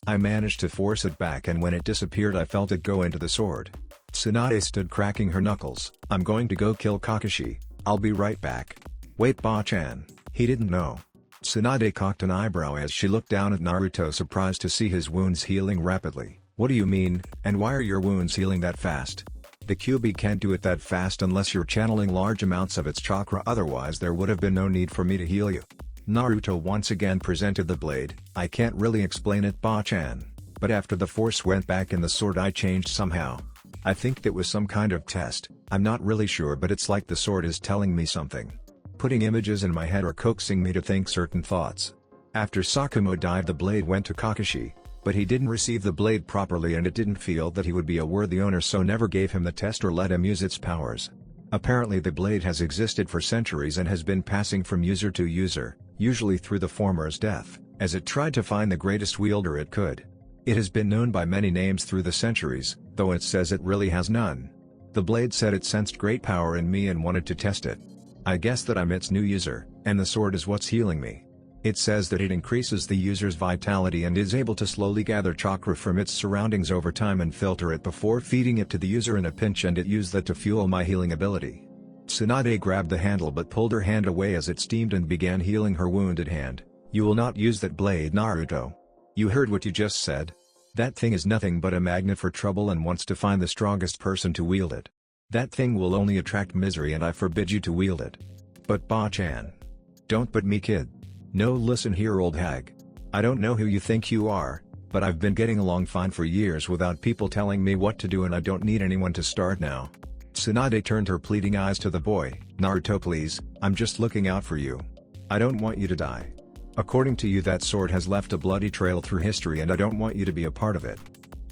I managed to force it back and when it disappeared I felt it go into the sword." Tsunade stood cracking her knuckles. "I'm going to go kill Kakashi. I'll be right back." "Wait, Ba-chan." He didn't know. Tsunade cocked an eyebrow as she looked down at Naruto, surprised to see his wounds healing rapidly. "What do you mean, and why are your wounds healing that fast?" "The QB can't do it that fast unless you're channeling large amounts of its chakra, otherwise there would have been no need for me to heal you." Naruto once again presented the blade. "I can't really explain it, Ba-chan. But after the force went back in the sword I changed somehow. I think that was some kind of test, I'm not really sure, but it's like the sword is telling me something. Putting images in my head or coaxing me to think certain thoughts." After Sakumo died the blade went to Kakashi, but he didn't receive the blade properly and it didn't feel that he would be a worthy owner, so never gave him the test or let him use its powers. Apparently the blade has existed for centuries and has been passing from user to user, usually through the former's death, as it tried to find the greatest wielder it could. It has been known by many names through the centuries, though it says it really has none. The blade said it sensed great power in me and wanted to test it. I guess that I'm its new user, and the sword is what's healing me. It says that it increases the user's vitality and is able to slowly gather chakra from its surroundings over time and filter it before feeding it to the user in a pinch, and it used that to fuel my healing ability." Tsunade grabbed the handle but pulled her hand away as it steamed and began healing her wounded hand. "You will not use that blade, Naruto. You heard what you just said? That thing is nothing but a magnet for trouble and wants to find the strongest person to wield it. That thing will only attract misery and I forbid you to wield it." "But Ba-chan." "Don't but me, kid. No, listen here, old hag. I don't know who you think you are, but I've been getting along fine for years without people telling me what to do and I don't need anyone to start now." Tsunade turned her pleading eyes to the boy. "Naruto, please, I'm just looking out for you. I don't want you to die. According to you that sword has left a bloody trail through history and I don't want you to be a part of it."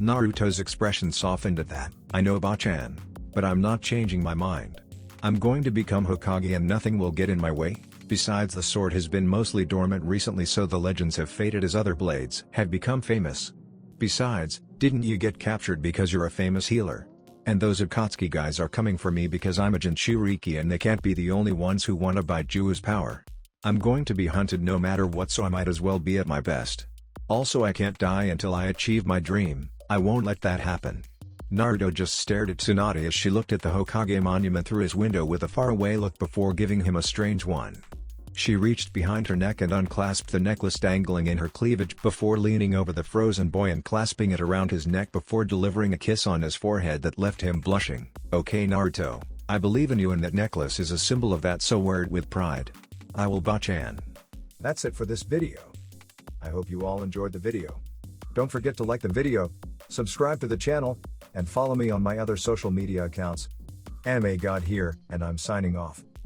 Naruto's expression softened at that. "I know, Ba-chan, but I'm not changing my mind. I'm going to become Hokage and nothing will get in my way. Besides, the sword has been mostly dormant recently, so the legends have faded as other blades have become famous. Besides, didn't you get captured because you're a famous healer? And those Akatsuki guys are coming for me because I'm a Jinchuriki and they can't be the only ones who want to bite Juu's power. I'm going to be hunted no matter what, so I might as well be at my best. Also, I can't die until I achieve my dream. I won't let that happen." Naruto just stared at Tsunade as she looked at the Hokage monument through his window with a faraway look before giving him a strange one. She reached behind her neck and unclasped the necklace dangling in her cleavage before leaning over the frozen boy and clasping it around his neck before delivering a kiss on his forehead that left him blushing. "Okay, Naruto, I believe in you and that necklace is a symbol of that, so wear it with pride." "I will, Ba-chan." That's it for this video. I hope you all enjoyed the video. Don't forget to like the video, subscribe to the channel, and follow me on my other social media accounts. Anime God here, and I'm signing off.